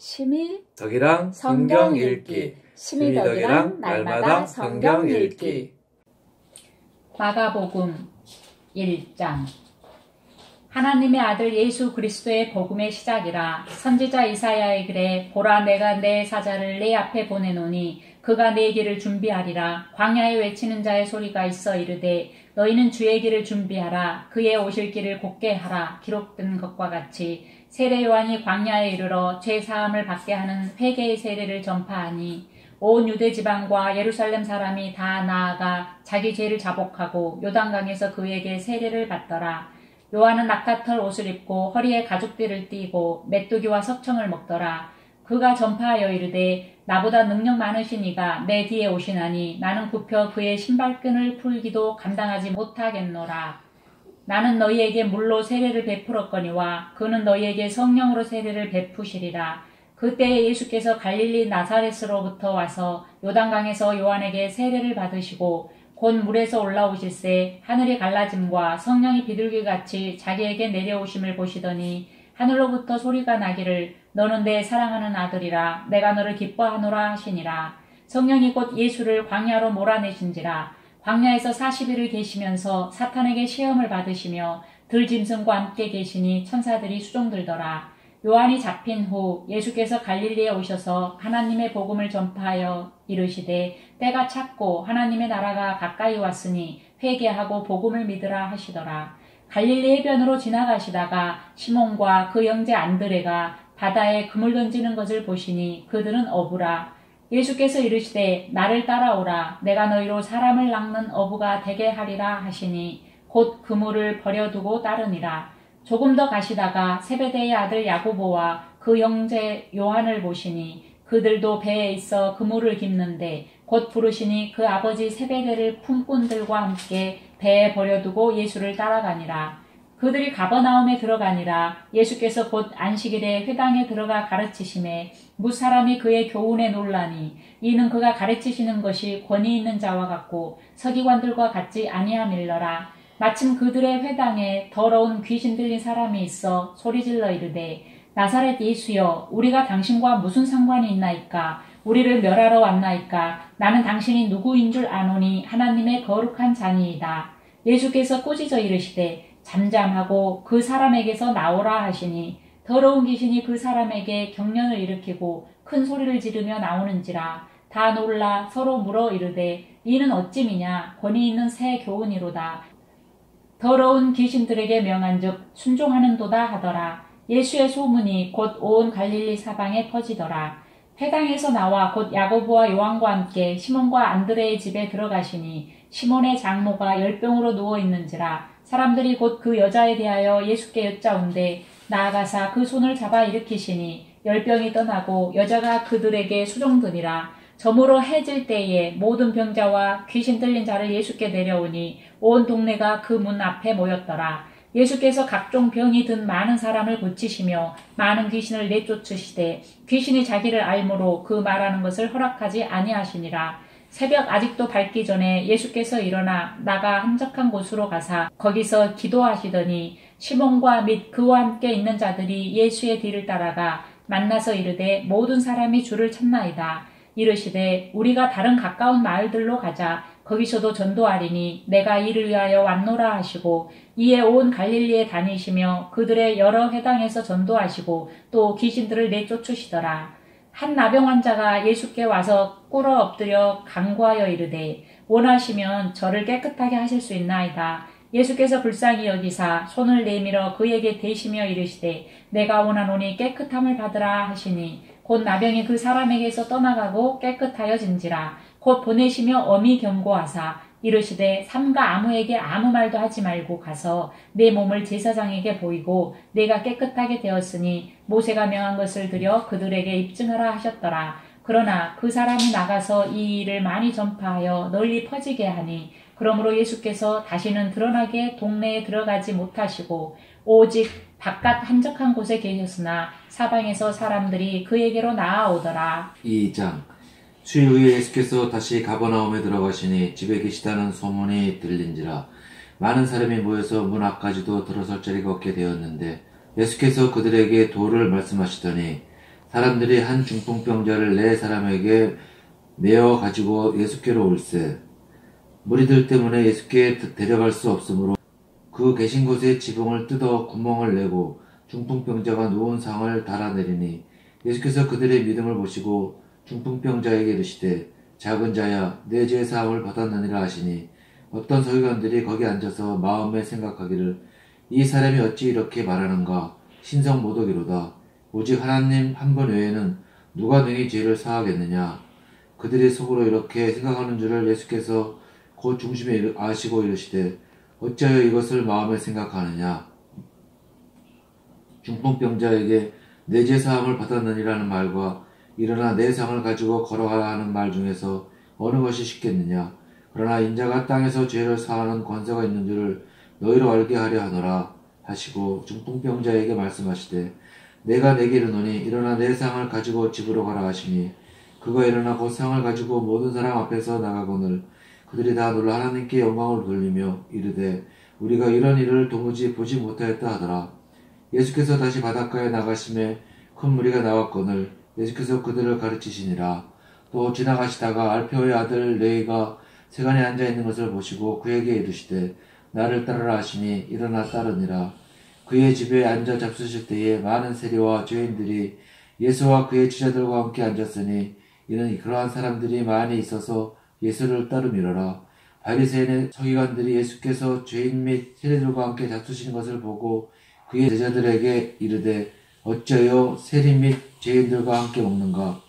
심의 덕이랑 성경 읽기. 심의 덕이랑 날마다 성경 읽기. 마가복음 1장. 하나님의 아들 예수 그리스도의 복음의 시작이라. 선지자 이사야의 글에 보라 내가 내 사자를 내 앞에 보내노니 그가 내 길을 준비하리라. 광야에 외치는 자의 소리가 있어 이르되 너희는 주의 길을 준비하라. 그의 오실 길을 곧게 하라. 기록된 것과 같이 세례 요한이 광야에 이르러 죄 사함을 받게 하는 회개의 세례를 전파하니 온 유대 지방과 예루살렘 사람이 다 나아가 자기 죄를 자복하고 요단강에서 그에게 세례를 받더라. 요한은 낙타털 옷을 입고 허리에 가죽띠를 띠고 메뚜기와 석청을 먹더라. 그가 전파하여 이르되 나보다 능력 많으신 이가 내 뒤에 오시나니 나는 굽혀 그의 신발끈을 풀기도 감당하지 못하겠노라. 나는 너희에게 물로 세례를 베풀었거니와 그는 너희에게 성령으로 세례를 베푸시리라. 그때에 예수께서 갈릴리 나사렛으로부터 와서 요단강에서 요한에게 세례를 받으시고 곧 물에서 올라오실새 하늘이 갈라짐과 성령이 비둘기같이 자기에게 내려오심을 보시더니 하늘로부터 소리가 나기를 너는 내 사랑하는 아들이라 내가 너를 기뻐하노라 하시니라. 성령이 곧 예수를 광야로 몰아내신지라. 광야에서 40일을 계시면서 사탄에게 시험을 받으시며 들짐승과 함께 계시니 천사들이 수종들더라. 요한이 잡힌 후 예수께서 갈릴리에 오셔서 하나님의 복음을 전파하여 이르시되 때가 찼고 하나님의 나라가 가까이 왔으니 회개하고 복음을 믿으라 하시더라. 갈릴리 해변으로 지나가시다가 시몬과 그 형제 안드레가 바다에 그물 던지는 것을 보시니 그들은 어부라. 예수께서 이르시되 나를 따라오라. 내가 너희로 사람을 낚는 어부가 되게 하리라 하시니 곧 그물을 버려두고 따르니라. 조금 더 가시다가 세베대의 아들 야고보와 그 형제 요한을 보시니 그들도 배에 있어 그물을 깁는데 곧 부르시니 그 아버지 세베대를 품꾼들과 함께 배에 버려두고 예수를 따라가니라. 그들이 가버나움에 들어가니라. 예수께서 곧 안식일에 회당에 들어가 가르치심에 무사람이 그의 교훈에 놀라니 이는 그가 가르치시는 것이 권위 있는 자와 같고 서기관들과 같지 아니함일러라. 마침 그들의 회당에 더러운 귀신 들린 사람이 있어 소리질러 이르되 나사렛 예수여 우리가 당신과 무슨 상관이 있나이까. 우리를 멸하러 왔나이까. 나는 당신이 누구인 줄 아노니 하나님의 거룩한 자니이다. 예수께서 꾸짖어 이르시되 잠잠하고 그 사람에게서 나오라 하시니 더러운 귀신이 그 사람에게 경련을 일으키고 큰 소리를 지르며 나오는지라. 다 놀라 서로 물어 이르되 이는 어찌미냐. 권위 있는 새 교훈이로다. 더러운 귀신들에게 명한즉 순종하는도다 하더라. 예수의 소문이 곧 온 갈릴리 사방에 퍼지더라. 회당에서 나와 곧 야고보와 요한과 함께 시몬과 안드레의 집에 들어가시니 시몬의 장모가 열병으로 누워있는지라. 사람들이 곧 그 여자에 대하여 예수께 여짜온대 나아가사 그 손을 잡아 일으키시니 열병이 떠나고 여자가 그들에게 수종드니라. 저물어 해질 때에 모든 병자와 귀신 들린 자를 예수께 내려오니 온 동네가 그 문 앞에 모였더라. 예수께서 각종 병이 든 많은 사람을 고치시며 많은 귀신을 내쫓으시되 귀신이 자기를 알므로 그 말하는 것을 허락하지 아니하시니라. 새벽 아직도 밝기 전에 예수께서 일어나 나가 한적한 곳으로 가사 거기서 기도하시더니 시몬과 및 그와 함께 있는 자들이 예수의 뒤를 따라가 만나서 이르되 모든 사람이 주를 찾나이다. 이르시되 우리가 다른 가까운 마을들로 가자. 거기서도 전도하리니 내가 이를 위하여 왔노라 하시고 이에 온 갈릴리에 다니시며 그들의 여러 회당에서 전도하시고 또 귀신들을 내쫓으시더라. 한 나병 환자가 예수께 와서 꿇어 엎드려 간구하여 이르되 원하시면 저를 깨끗하게 하실 수 있나이다. 예수께서 불쌍히 여기사 손을 내밀어 그에게 대시며 이르시되 내가 원하노니 깨끗함을 받으라 하시니 곧 나병이 그 사람에게서 떠나가고 깨끗하여진지라. 곧 보내시며 엄히 경고하사 이르시되 삼가 아무에게 아무 말도 하지 말고 가서 내 몸을 제사장에게 보이고 내가 깨끗하게 되었으니 모세가 명한 것을 들여 그들에게 입증하라 하셨더라. 그러나 그 사람이 나가서 이 일을 많이 전파하여 널리 퍼지게 하니 그러므로 예수께서 다시는 드러나게 동네에 들어가지 못하시고 오직 바깥 한적한 곳에 계셨으나 사방에서 사람들이 그에게로 나아오더라. 2장. 수일 후에 예수께서 다시 가버나움에 들어가시니 집에 계시다는 소문이 들린지라. 많은 사람이 모여서 문 앞까지도 들어설 자리가 없게 되었는데 예수께서 그들에게 도를 말씀하시더니 사람들이 한 중풍병자를 네 사람에게 내어 가지고 예수께로 올세. 무리들 때문에 예수께 데려갈 수 없으므로 그 계신 곳에 지붕을 뜯어 구멍을 내고 중풍병자가 누운 상을 달아내리니 예수께서 그들의 믿음을 보시고 중풍병자에게 이르시되 작은 자야 내 죄 사함을 받았느니라 하시니 어떤 서기관들이 거기 앉아서 마음에 생각하기를 이 사람이 어찌 이렇게 말하는가 신성 모독이로다. 오직 하나님 한 분 외에는 누가 능히 죄를 사하겠느냐. 그들이 속으로 이렇게 생각하는 줄을 예수께서 곧 중심에 아시고 이르시되 어찌하여 이것을 마음에 생각하느냐. 중풍병자에게 내 죄 사함을 받았느니라는 말과 일어나 내 상을 가지고 걸어가라 하는 말 중에서 어느 것이 쉽겠느냐. 그러나 인자가 땅에서 죄를 사하는 권세가 있는 줄을 너희로 알게 하려 하노라 하시고 중풍병자에게 말씀하시되 내가 내게 이르노니 일어나 내 상을 가지고 집으로 가라 하시니 그가 일어나 곧 상을 가지고 모든 사람 앞에서 나가거늘 그들이 다 놀라 하나님께 영광을 돌리며 이르되 우리가 이런 일을 도무지 보지 못하였다 하더라. 예수께서 다시 바닷가에 나가심에 큰 무리가 나왔거늘 예수께서 그들을 가르치시니라. 또 지나가시다가 알페오의 아들 레위가 세간에 앉아있는 것을 보시고 그에게 이르시되 나를 따르라 하시니 일어나 따르니라. 그의 집에 앉아 잡수실 때에 많은 세리와 죄인들이 예수와 그의 제자들과 함께 앉았으니 이는 그러한 사람들이 많이 있어서 예수를 따르미러라. 바리새인의 서기관들이 예수께서 죄인 및 세리들과 함께 잡수시는 것을 보고 그의 제자들에게 이르되 어찌하여 세리 및 죄인들과 함께 먹는가.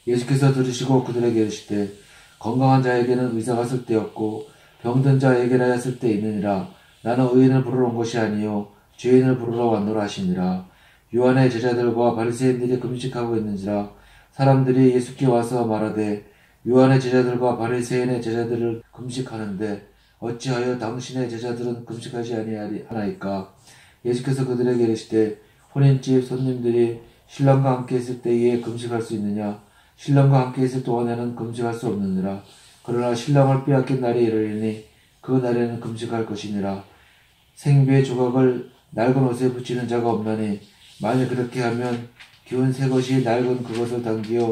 예수께서 들으시고 그들에게 이르시되 건강한 자에게는 의사가 쓸데없고 병든 자에게라야 쓸데 있느니라. 나는 의인을 부르러 온 것이 아니요 죄인을 부르러 왔노라 하시니라. 요한의 제자들과 바리새인들이 금식하고 있는지라. 사람들이 예수께 와서 말하되 요한의 제자들과 바리새인의 제자들을 금식하는데 어찌하여 당신의 제자들은 금식하지 아니하나이까. 예수께서 그들에게 이르시되 혼인집 손님들이 신랑과 함께 있을 때에 금식할 수 있느냐. 신랑과 함께 있을 동안에는 금식할 수 없느니라. 그러나 신랑을 빼앗긴 날이 이르리니 그 날에는 금식할 것이니라. 생비의 조각을 낡은 옷에 붙이는 자가 없나니 만일 그렇게 하면 기운 새 것이 낡은 그것을 당기어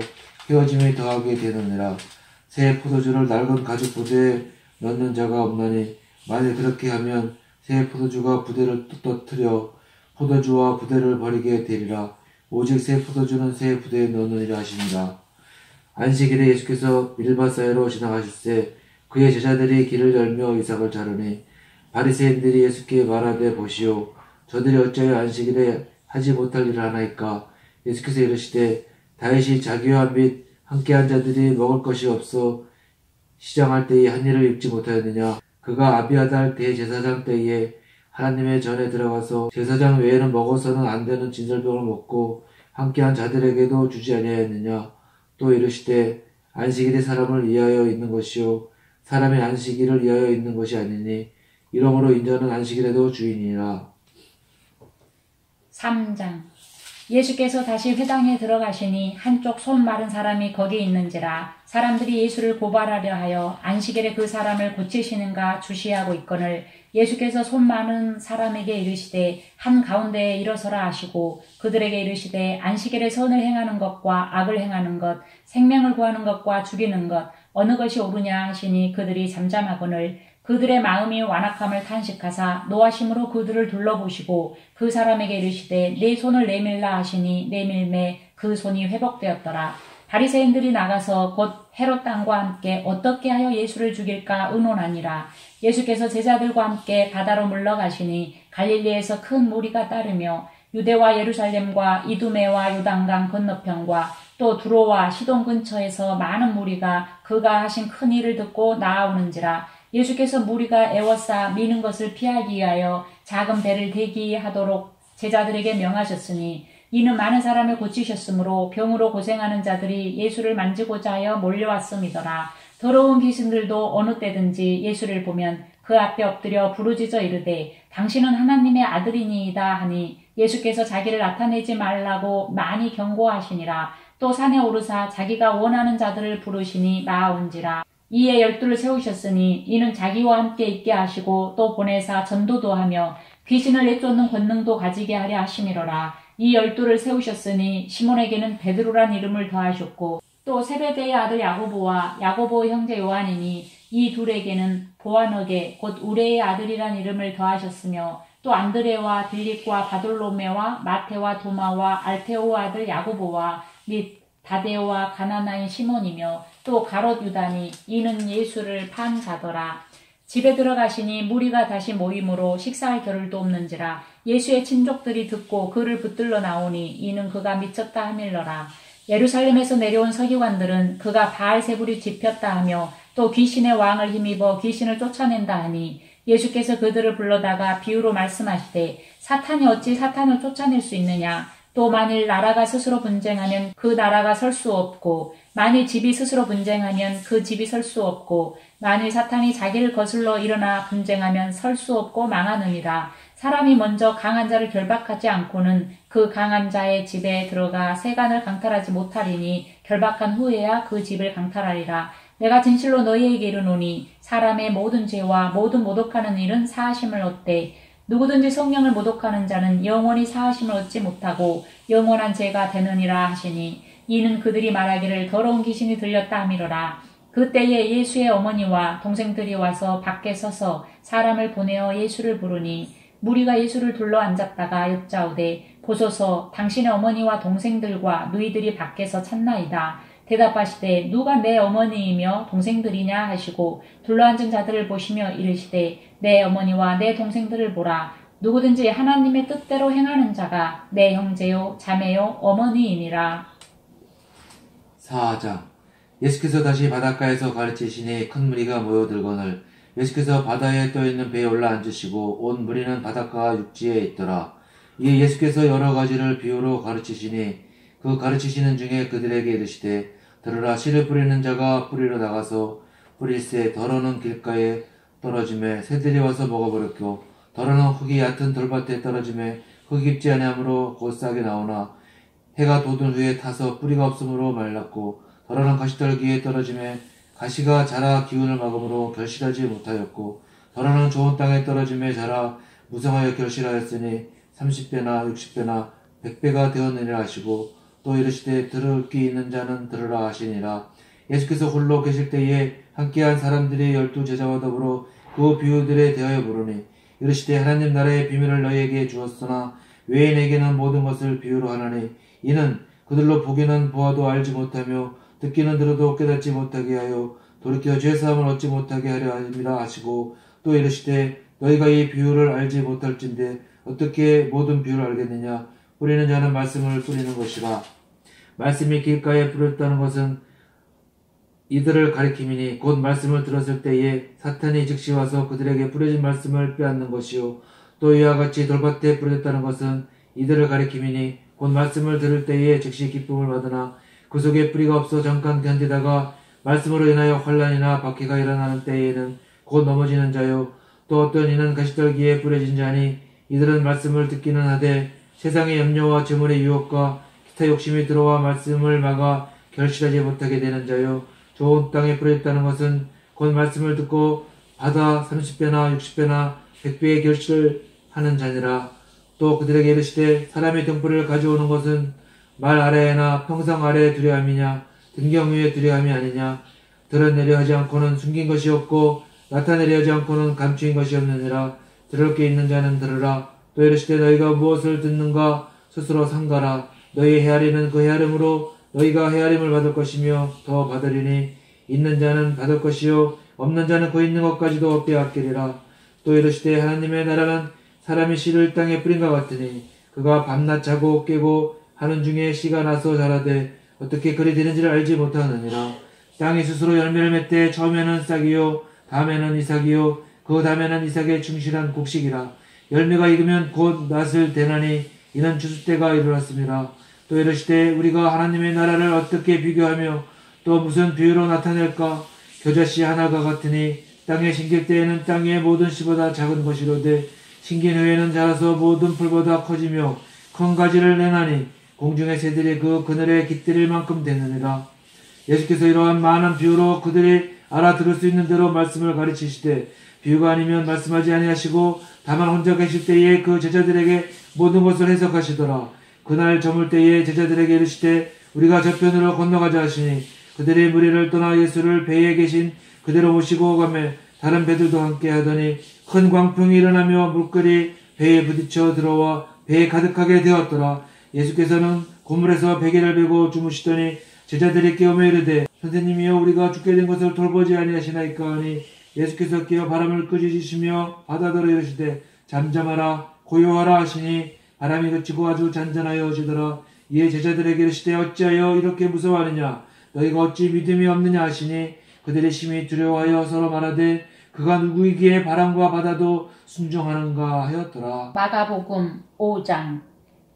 헤어짐이 더하게 되느니라. 새 포도주를 낡은 가죽 부대에 넣는 자가 없나니 만일 그렇게 하면 새 포도주가 부대를 떨어뜨려 포도주와 부대를 버리게 되리라. 오직 새 포도주는 새 부대에 넣느니라 하시니라. 안식일에 예수께서 밀밭 사이로 지나가실새 그의 제자들이 길을 열며 이삭을 자르니 바리새인들이 예수께 말하되 보시오 저들이 어찌하여 안식일에 하지 못할 일을 하나이까. 예수께서 이르시되 다윗이 자기와 및 함께한 자들이 먹을 것이 없어 시장할 때에 한 일을 입지 못하였느냐. 그가 아비아달 대제사장 때에 하나님의 전에 들어가서 제사장 외에는 먹어서는 안 되는 진설병을 먹고 함께한 자들에게도 주지 아니하였느냐. 또 이르시되 안식일이 사람을 위하여 있는 것이요 사람의 안식일을 위하여 있는 것이 아니니 이러므로 인자는 안식일에도 주인이라. 3장. 예수께서 다시 회당에 들어가시니 한쪽 손 마른 사람이 거기 있는지라. 사람들이 예수를 고발하려 하여 안식일에 그 사람을 고치시는가 주시하고 있거늘 예수께서 손 마른 사람에게 이르시되 한가운데에 일어서라 하시고 그들에게 이르시되 안식일에 선을 행하는 것과 악을 행하는 것 생명을 구하는 것과 죽이는 것 어느 것이 옳으냐 하시니 그들이 잠잠하거늘 그들의 마음이 완악함을 탄식하사 노하심으로 그들을 둘러보시고 그 사람에게 이르시되 네 손을 내밀라 하시니 내밀매 그 손이 회복되었더라. 바리새인들이 나가서 곧 헤롯 왕과 함께 어떻게 하여 예수를 죽일까 의논하니라. 예수께서 제자들과 함께 바다로 물러가시니 갈릴리에서 큰 무리가 따르며 유대와 예루살렘과 이두메와 요단강 건너편과 또 두로와 시돈 근처에서 많은 무리가 그가 하신 큰 일을 듣고 나아오는지라. 예수께서 무리가 애워싸 미는 것을 피하기 위하여 작은 배를 대기하도록 제자들에게 명하셨으니 이는 많은 사람을 고치셨으므로 병으로 고생하는 자들이 예수를 만지고자 하여 몰려왔음이더라. 더러운 귀신들도 어느 때든지 예수를 보면 그 앞에 엎드려 부르짖어 이르되 당신은 하나님의 아들이니이다 하니 예수께서 자기를 나타내지 말라고 많이 경고하시니라. 또 산에 오르사 자기가 원하는 자들을 부르시니 나아온지라. 이에 12를 세우셨으니 이는 자기와 함께 있게 하시고 또 보내사 전도도 하며 귀신을 내쫓는 권능도 가지게 하려 하심이로라. 이 12를 세우셨으니 시몬에게는 베드로란 이름을 더하셨고 또 세베대의 아들 야고보와 야고보 형제 요한이니 이 둘에게는 보아너게 곧 우레의 아들이란 이름을 더하셨으며 또 안드레와 빌립과 바돌로메와 마테와 도마와 알테오 아들 야고보와 및 다데오와 가나나인 시몬이며 또 가롯 유다니 이는 예수를 판 자더라. 집에 들어가시니 무리가 다시 모임으로 식사할 겨를도 없는지라. 예수의 친족들이 듣고 그를 붙들러 나오니 이는 그가 미쳤다 하밀러라. 예루살렘에서 내려온 서기관들은 그가 바알세불이 집혔다 하며 또 귀신의 왕을 힘입어 귀신을 쫓아낸다 하니 예수께서 그들을 불러다가 비유로 말씀하시되 사탄이 어찌 사탄을 쫓아낼 수 있느냐. 또 만일 나라가 스스로 분쟁하면 그 나라가 설 수 없고 만일 집이 스스로 분쟁하면 그 집이 설 수 없고 만일 사탄이 자기를 거슬러 일어나 분쟁하면 설 수 없고 망하느니라. 사람이 먼저 강한 자를 결박하지 않고는 그 강한 자의 집에 들어가 세간을 강탈하지 못하리니 결박한 후에야 그 집을 강탈하리라. 내가 진실로 너희에게 이르노니 사람의 모든 죄와 모든 모독하는 일은 사하심을 얻되 누구든지 성령을 모독하는 자는 영원히 사하심을 얻지 못하고 영원한 죄가 되느니라 하시니 이는 그들이 말하기를 더러운 귀신이 들렸다 하미러라. 그때에 예수의 어머니와 동생들이 와서 밖에 서서 사람을 보내어 예수를 부르니 무리가 예수를 둘러 앉았다가 여짜오되 보소서 당신의 어머니와 동생들과 누이들이 밖에서 찾나이다. 대답하시되 누가 내 어머니이며 동생들이냐 하시고 둘러앉은 자들을 보시며 이르시되 내 어머니와 내 동생들을 보라. 누구든지 하나님의 뜻대로 행하는 자가 내 형제요 자매요 어머니이니라. 4장. 예수께서 다시 바닷가에서 가르치시니 큰 무리가 모여들거늘 예수께서 바다에 떠있는 배에 올라앉으시고 온 무리는 바닷가 육지에 있더라. 이에 예수께서 여러 가지를 비유로 가르치시니 그 가르치시는 중에 그들에게 이르시되 들으라. 씨를 뿌리는 자가 뿌리러 나가서 뿌릴새 더러는 길가에 떨어짐에 새들이 와서 먹어버렸고 더러는 흙이 얕은 돌밭에 떨어짐에 흙이 깊지 아니하므로 곧 싹이 나오나 해가 돋은 후에 타서 뿌리가 없으므로 말랐고 더러는 가시떨기에 떨어짐에 가시가 자라 기운을 막음으로 결실하지 못하였고 더러는 좋은 땅에 떨어짐에 자라 무성하여 결실하였으니 30배나 60배나 100배가 되었느니라 하시고 또 이르시되 들을 귀 있는 자는 들으라 하시니라. 예수께서 홀로 계실 때에 함께한 사람들이 12제자와 더불어 그 비유들에 대하여 물으니 이르시되 하나님 나라의 비밀을 너희에게 주었으나 외인에게는 모든 것을 비유로 하나니 이는 그들로 보기는 보아도 알지 못하며 듣기는 들어도 깨닫지 못하게 하여 돌이켜 죄사함을 얻지 못하게 하려 함이라 하시고 또 이르시되 너희가 이 비유를 알지 못할진대 어떻게 모든 비유를 알겠느냐. 뿌리는 자는 말씀을 뿌리는 것이라. 말씀이 길가에 뿌렸다는 것은 이들을 가리킴이니 곧 말씀을 들었을 때에 사탄이 즉시 와서 그들에게 뿌려진 말씀을 빼앗는 것이요 또 이와 같이 돌밭에 뿌렸다는 것은 이들을 가리킴이니 곧 말씀을 들을 때에 즉시 기쁨을 받으나 그 속에 뿌리가 없어 잠깐 견디다가 말씀으로 인하여 환난이나 박해가 일어나는 때에는 곧 넘어지는 자요 또 어떤 이는 가시떨기에 뿌려진 자니 이들은 말씀을 듣기는 하되 세상의 염려와 재물의 유혹과 기타 욕심이 들어와 말씀을 막아 결실하지 못하게 되는 자요 좋은 땅에 뿌렸다는 것은 곧 말씀을 듣고 받아 30배나 60배나 100배의 결실을 하는 자니라. 또 그들에게 이르시되 사람이 등불을 가져오는 것은 말 아래에나 평상 아래에 두려 함이냐 등경 위에 두려 함이 아니냐. 드러내려 하지 않고는 숨긴 것이 없고 나타내려 하지 않고는 감추인 것이 없느니라. 들을 게 있는 자는 들으라. 또 이르시되 너희가 무엇을 듣는가 스스로 삼가라. 너희 헤아리는 그 헤아림으로 너희가 헤아림을 받을 것이며 더 받으리니 있는 자는 받을 것이요 없는 자는 그 있는 것까지도 빼앗기리라. 또 이르시되 하나님의 나라는 사람이 씨를 땅에 뿌린 것 같으니 그가 밤낮 자고 깨고 하는 중에 씨가 나서 자라되 어떻게 그리 되는지를 알지 못하느니라. 땅이 스스로 열매를 맺되 처음에는 싹이요 다음에는 이삭이요 그 다음에는 이삭의 충실한 곡식이라. 열매가 익으면 곧 낫을 대나니 이는 추수 때가 이르렀습니다. 또 이르시되 우리가 하나님의 나라를 어떻게 비교하며 또 무슨 비유로 나타낼까. 겨자씨 하나가 같으니 땅에 심길 때에는 땅의 모든 씨보다 작은 것이로되 심긴 후에는 자라서 모든 풀보다 커지며 큰 가지를 내나니 공중의 새들이 그 그늘에 깃들일 만큼 되느니라. 예수께서 이러한 많은 비유로 그들이 알아들을 수 있는 대로 말씀을 가르치시되 비유가 아니면 말씀하지 아니하시고 다만 혼자 계실 때에 그 제자들에게 모든 것을 해석하시더라. 그날 저물 때에 제자들에게 이르시되 우리가 저편으로 건너가자 하시니 그들의 무리를 떠나 예수를 배에 계신 그대로 모시고 가매 다른 배들도 함께 하더니 큰 광풍이 일어나며 물결이 배에 부딪혀 들어와 배에 가득하게 되었더라. 예수께서는 고물에서 베개를 베고 주무시더니 제자들이 깨우며 이르되 선생님이여 우리가 죽게 된 것을 돌보지 아니하시나이까 하니 예수께서 깨어 바람을 끄짖으시며 바다더러 이르시되 잠잠하라 고요하라 하시니 바람이 그치고 아주 잔잔하여 오시더라. 이에 제자들에게 이르시되 어찌하여 이렇게 무서워하느냐 너희가 어찌 믿음이 없느냐 하시니 그들이 심히 두려워하여 서로 말하되 그가 누구이기에 바람과 바다도 순종하는가 하였더라. 마가복음 5장.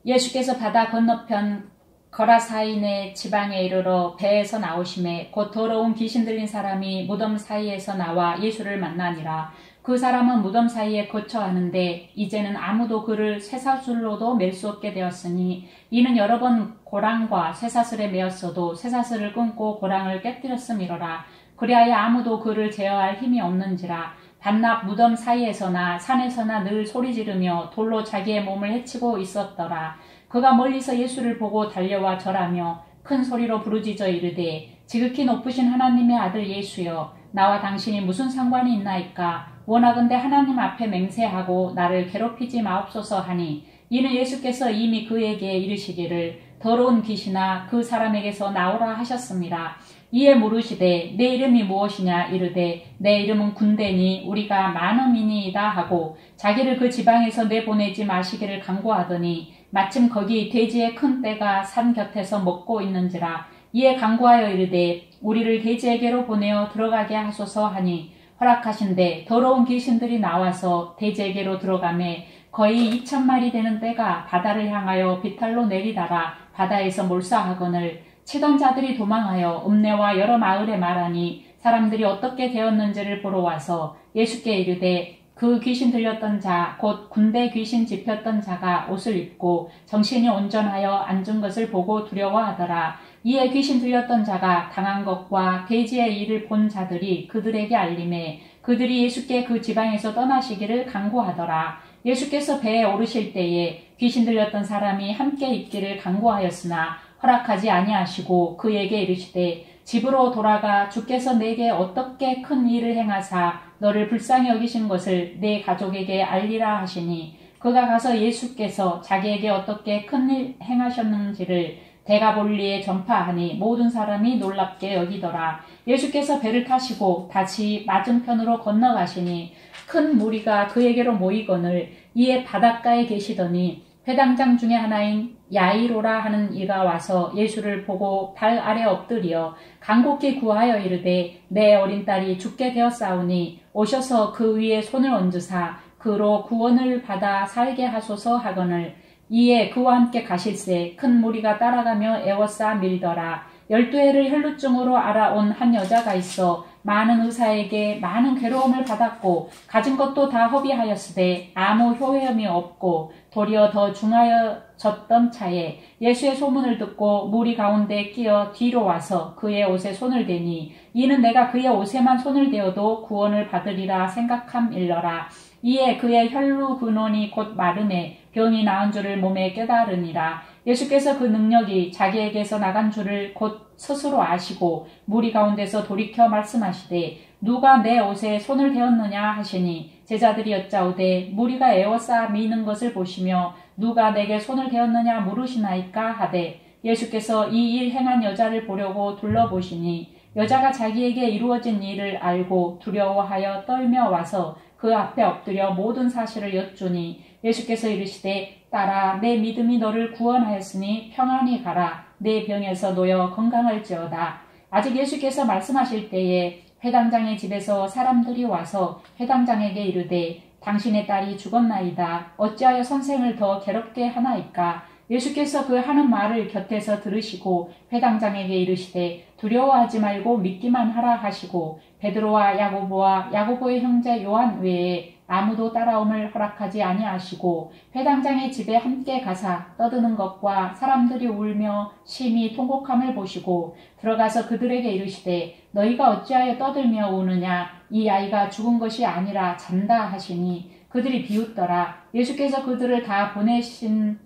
예수께서 바다 건너편 거라사인의 지방에 이르러 배에서 나오심에 곧 더러운 귀신 들린 사람이 무덤 사이에서 나와 예수를 만나니라. 그 사람은 무덤 사이에 거처하는데 이제는 아무도 그를 쇠사슬로도 맬 수 없게 되었으니 이는 여러 번 고랑과 쇠사슬에 매었어도 쇠사슬을 끊고 고랑을 깨뜨렸음이로라. 그리하여 아무도 그를 제어할 힘이 없는지라. 밤낮 무덤 사이에서나 산에서나 늘 소리 지르며 돌로 자기의 몸을 해치고 있었더라. 그가 멀리서 예수를 보고 달려와 절하며 큰 소리로 부르짖어 이르되 지극히 높으신 하나님의 아들 예수여 나와 당신이 무슨 상관이 있나이까. 원하건대 하나님 앞에 맹세하고 나를 괴롭히지 마옵소서 하니 이는 예수께서 이미 그에게 이르시기를 더러운 귀신아 그 사람에게서 나오라 하셨습니다. 이에 물으시되 내 이름이 무엇이냐 이르되 내 이름은 군대니 우리가 많음이니이다 하고 자기를 그 지방에서 내보내지 마시기를 간구하더니 마침 거기 돼지의 큰 떼가 산 곁에서 먹고 있는지라. 이에 간구하여 이르되 우리를 돼지에게로 보내어 들어가게 하소서 하니 허락하신대 더러운 귀신들이 나와서 돼지에게로 들어가매 거의 2,000마리 되는 떼가 바다를 향하여 비탈로 내리다가 바다에서 몰사하거늘 치던 자들이 도망하여 읍내와 여러 마을에 말하니 사람들이 어떻게 되었는지를 보러 와서 예수께 이르되 그 귀신 들렸던 자 곧 군대 귀신 집혔던 자가 옷을 입고 정신이 온전하여 앉은 것을 보고 두려워하더라. 이에 귀신 들렸던 자가 당한 것과 돼지의 일을 본 자들이 그들에게 알림해 그들이 예수께 그 지방에서 떠나시기를 간구하더라. 예수께서 배에 오르실 때에 귀신 들렸던 사람이 함께 있기를 간구하였으나 허락하지 아니하시고 그에게 이르시되 집으로 돌아가 주께서 내게 어떻게 큰 일을 행하사 너를 불쌍히 여기신 것을 내 가족에게 알리라 하시니 그가 가서 예수께서 자기에게 어떻게 큰 일 행하셨는지를 데가볼리에 전파하니 모든 사람이 놀랍게 여기더라. 예수께서 배를 타시고 다시 맞은편으로 건너가시니 큰 무리가 그에게로 모이거늘 이에 바닷가에 계시더니 회당장 중에 하나인 야이로라 하는 이가 와서 예수를 보고 발 아래 엎드려 간곡히 구하여 이르되 내 어린 딸이 죽게 되었사오니 오셔서 그 위에 손을 얹으사 그로 구원을 받아 살게 하소서 하거늘 이에 그와 함께 가실새 큰 무리가 따라가며 애워싸 밀더라. 12해를 혈루증으로 알아온 한 여자가 있어 많은 의사에게 많은 괴로움을 받았고 가진 것도 다 허비하였으되 아무 효험이 없고 도리어 더 중하여졌던 차에 예수의 소문을 듣고 무리 가운데 끼어 뒤로 와서 그의 옷에 손을 대니 이는 내가 그의 옷에만 손을 대어도 구원을 받으리라 생각함일러라. 이에 그의 혈루 근원이 곧 마르매 병이 나은 줄을 몸에 깨달으니라. 예수께서 그 능력이 자기에게서 나간 줄을 곧 스스로 아시고 무리 가운데서 돌이켜 말씀하시되 누가 내 옷에 손을 대었느냐 하시니 제자들이 여짜오되 무리가 에워싸 미는 것을 보시며 누가 내게 손을 대었느냐 물으시나이까 하되 예수께서 이 일 행한 여자를 보려고 둘러보시니 여자가 자기에게 이루어진 일을 알고 두려워하여 떨며 와서 그 앞에 엎드려 모든 사실을 여쭈니 예수께서 이르시되 딸아 내 믿음이 너를 구원하였으니 평안히 가라. 내 병에서 놓여 건강할지어다. 아직 예수께서 말씀하실 때에 회당장의 집에서 사람들이 와서 회당장에게 이르되 당신의 딸이 죽었나이다. 어찌하여 선생을 더 괴롭게 하나이까. 예수께서 그 하는 말을 곁에서 들으시고 회당장에게 이르시되 두려워하지 말고 믿기만 하라 하시고 베드로와 야고보와 야고보의 형제 요한 외에 아무도 따라옴을 허락하지 아니하시고 회당장의 집에 함께 가사 떠드는 것과 사람들이 울며 심히 통곡함을 보시고 들어가서 그들에게 이르시되 너희가 어찌하여 떠들며 우느냐. 이 아이가 죽은 것이 아니라 잔다 하시니 그들이 비웃더라. 예수께서 그들을 다 보내신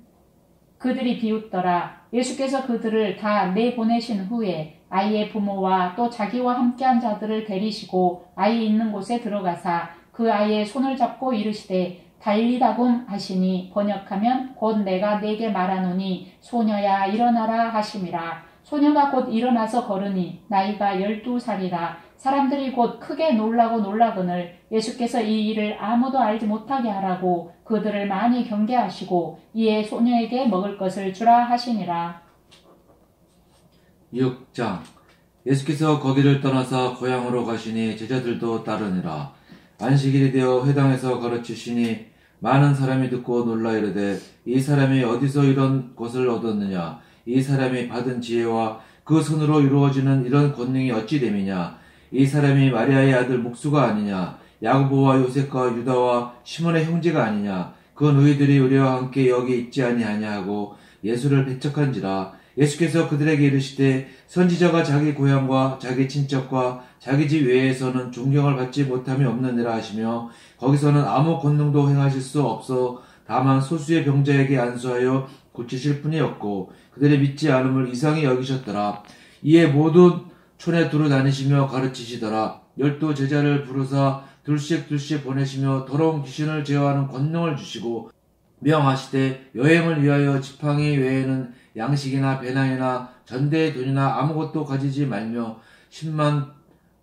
그들이 비웃더라. 예수께서 그들을 다 내보내신 후에 아이의 부모와 또 자기와 함께한 자들을 데리시고 아이 있는 곳에 들어가사 그 아이의 손을 잡고 이르시되 달리다굼 하시니 번역하면 곧 내가 네게 말하노니 소녀야 일어나라 하심이라. 소녀가 곧 일어나서 걸으니 나이가 12살이라. 사람들이 곧 크게 놀라고 놀라거늘 예수께서 이 일을 아무도 알지 못하게 하라고 그들을 많이 경계하시고 이에 소녀에게 먹을 것을 주라 하시니라. 6장. 예수께서 거기를 떠나서 고향으로 가시니 제자들도 따르니라. 안식일이 되어 회당에서 가르치시니 많은 사람이 듣고 놀라 이르되 이 사람이 어디서 이런 것을 얻었느냐. 이 사람이 받은 지혜와 그 손으로 이루어지는 이런 권능이 어찌 됨이냐. 이 사람이 마리아의 아들 목수가 아니냐. 야고보와 요셉과 유다와 시몬의 형제가 아니냐. 그 너희들이 우리와 함께 여기 있지 아니하냐 하고 예수를 배척한지라. 예수께서 그들에게 이르시되 선지자가 자기 고향과 자기 친척과 자기 집 외에서는 존경을 받지 못함이 없느니라 하시며 거기서는 아무 권능도 행하실 수 없어 다만 소수의 병자에게 안수하여 고치실 뿐이었고 그들의 믿지 않음을 이상히 여기셨더라. 이에 모든 촌에 두루 다니시며 가르치시더라. 12 제자를 부르사 둘씩 보내시며 더러운 귀신을 제어하는 권능을 주시고 명하시되 여행을 위하여 지팡이 외에는 양식이나 배낭이나 전대의 돈이나 아무것도 가지지 말며 10만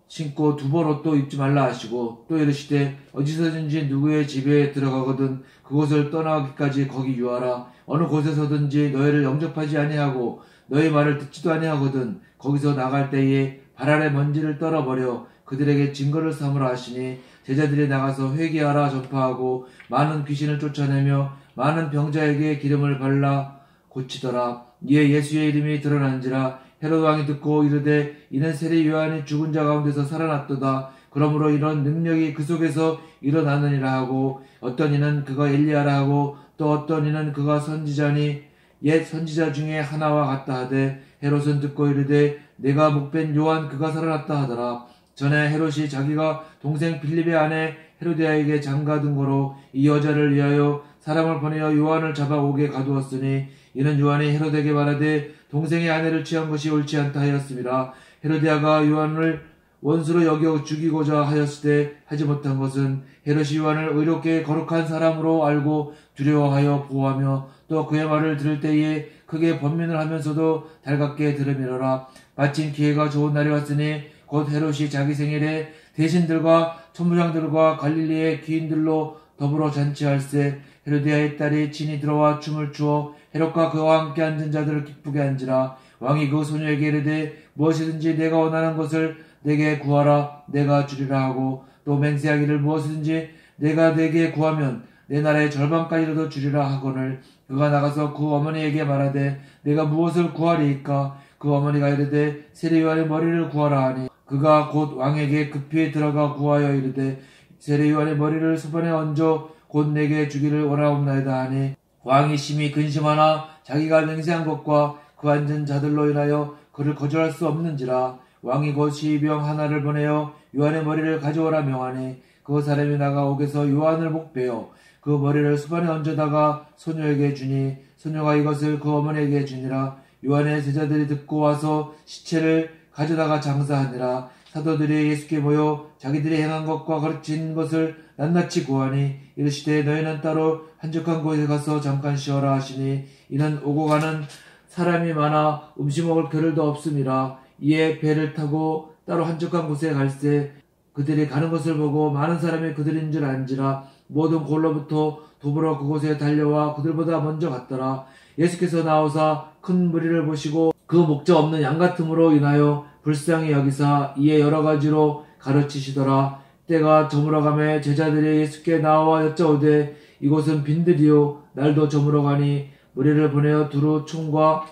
신고 두벌 옷도 입지 말라 하시고 또 이르시되 어디서든지 누구의 집에 들어가거든 그곳을 떠나기까지 거기 유하라. 어느 곳에서든지 너희를 영접하지 아니하고 너희 말을 듣지도 아니하거든 거기서 나갈 때에 발 아래 먼지를 떨어버려 그들에게 증거를 삼으라 하시니 제자들이 나가서 회개하라 전파하고 많은 귀신을 쫓아내며 많은 병자에게 기름을 발라 고치더라. 이에 예수의 이름이 드러난지라. 헤롯 왕이 듣고 이르되 이는 세리 요한이 죽은 자 가운데서 살아났도다. 그러므로 이런 능력이 그 속에서 일어나느니라 하고 어떤 이는 그가 엘리야라 하고 또 어떤 이는 그가 선지자니 옛 선지자 중에 하나와 같다 하되 헤롯은 듣고 이르되 내가 목벤 요한 그가 살아났다 하더라. 전에 헤롯이 자기가 동생 빌립의 아내 헤로디아에게 장가든 거로 이 여자를 위하여 사람을 보내어 요한을 잡아오게 가두었으니 이는 요한이 헤롯에게 말하되 동생의 아내를 취한 것이 옳지 않다 하였음이라. 헤로디아가 요한을 원수로 여겨 죽이고자 하였을 때 하지 못한 것은 헤롯이 요한을 의롭게 거룩한 사람으로 알고 두려워하여 보호하며 또 그의 말을 들을 때에 크게 번민을 하면서도 달갑게 들음이러라. 마침 기회가 좋은 날이 왔으니 곧 헤롯이 자기 생일에 대신들과 천부장들과 갈릴리의 귀인들로 더불어 잔치할세. 헤로디아의 딸이 친히 들어와 춤을 추어 헤롯과 그와 함께 앉은 자들을 기쁘게 한지라. 왕이 그 소녀에게 이르되 무엇이든지 내가 원하는 것을 내게 구하라 내가 주리라 하고 또 맹세하기를 무엇이든지 내가 내게 구하면 내 나라의 절반까지라도 주리라 하거늘 그가 나가서 그 어머니에게 말하되 내가 무엇을 구하리이까. 그 어머니가 이르되 세례 요한의 머리를 구하라 하니 그가 곧 왕에게 급히 들어가 구하여 이르되 세례 요한의 머리를 수반에 얹어 곧 내게 주기를 원하옵나이다 하니 왕이 심히 근심하나 자기가 맹세한 것과 그 앉은 자들로 인하여 그를 거절할 수 없는지라. 왕이 곧 시병 하나를 보내어 요한의 머리를 가져오라 명하니 그 사람이 나가 옥에서 요한을 목베어 그 머리를 수반에 얹어다가 소녀에게 주니 소녀가 이것을 그 어머니에게 주니라. 요한의 제자들이 듣고 와서 시체를 가져다가 장사하니라. 사도들이 예수께 모여 자기들이 행한 것과 가르친 것을 낱낱이 구하니 이르시되 너희는 따로 한적한 곳에 가서 잠깐 쉬어라 하시니 이는 오고 가는 사람이 많아 음식 먹을 겨를도 없음이라. 이에 배를 타고 따로 한적한 곳에 갈새 그들이 가는 것을 보고 많은 사람이 그들인 줄 안지라. 모든 골로부터 도보로 그곳에 달려와 그들보다 먼저 갔더라. 예수께서 나오사 큰 무리를 보시고 그 목자 없는 양 같음으로 인하여 불쌍히 여기사 이에 여러 가지로 가르치시더라. 때가 저물어가매 제자들이 예수께 나와 여짜오되 이곳은 빈들이요 날도 저물어가니 무리를 보내어 두루 총과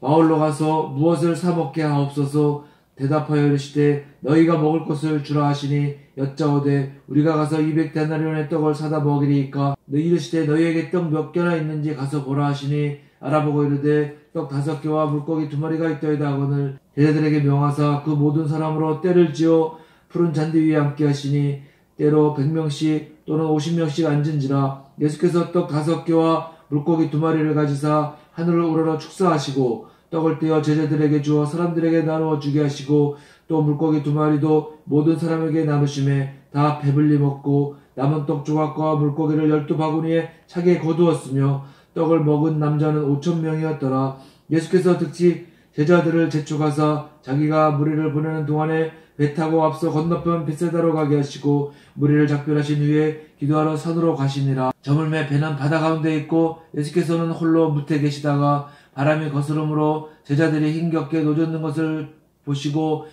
바울로 가서 무엇을 사 먹게 하옵소서. 대답하여 이르시되 너희가 먹을 것을 주라 하시니 여짜오되 우리가 가서 200데나리온의 떡을 사다 먹이리이까. 이르시되 너희에게 떡 몇 개나 있는지 가서 보라 하시니 알아보고 이르되 떡 5개와 물고기 2마리가 있더이다 하거늘 제자들에게 명하사 그 모든 사람으로 떼를 지어 푸른 잔디 위에 앉게 하시니 때로 100명씩 또는 50명씩 앉은지라. 예수께서 떡 5개와 물고기 2마리를 가지사 하늘을 우러러 축사하시고 떡을 떼어 제자들에게 주어 사람들에게 나누어 주게 하시고 또 물고기 2마리도 모든 사람에게 나누심에 다 배불리 먹고 남은 떡 조각과 물고기를 12바구니에 차게 거두었으며 떡을 먹은 남자는 5,000명이었더라. 예수께서 즉시 제자들을 재촉하사 자기가 무리를 보내는 동안에 배 타고 앞서 건너편 벳세다로 가게 하시고 무리를 작별하신 후에 기도하러 산으로 가시니라. 저물매 배는 바다 가운데 있고 예수께서는 홀로 무태 계시다가 바람이 거스름으로 제자들이 힘겹게 노젓는 것을 보시고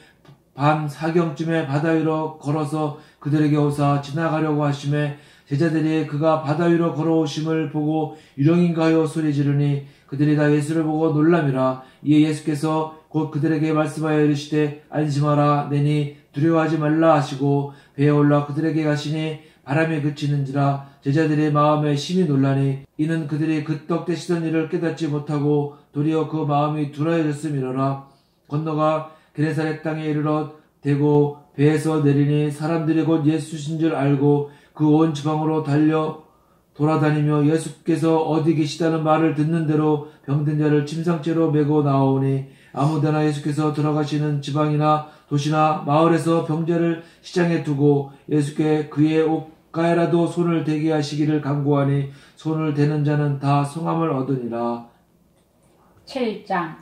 밤 4경쯤에 바다 위로 걸어서 그들에게 오사 지나가려고 하심에 제자들이 그가 바다 위로 걸어오심을 보고 유령인가 하여 소리 지르니 그들이 다 예수를 보고 놀람이라. 이에 예수께서 곧 그들에게 말씀하여 이르시되 안심하라 내니 두려워하지 말라 하시고 배에 올라 그들에게 가시니 바람이 그치는지라. 제자들의 마음에 심히 놀라니 이는 그들이 그 떡 떼시던 일을 깨닫지 못하고 도리어 그 마음이 둔하여졌음이로라. 건너가 게네사렛 땅에 이르러 대고 배에서 내리니 사람들이 곧 예수신 줄 알고 그 온 지방으로 달려 돌아다니며 예수께서 어디 계시다는 말을 듣는 대로 병든 자를 침상째로 메고 나오니 아무데나 예수께서 들어가시는 지방이나 도시나 마을에서 병자를 시장에 두고 예수께 그의 옷가에라도 손을 대게 하시기를 간구하니 손을 대는 자는 다 성함을 얻으니라. 7장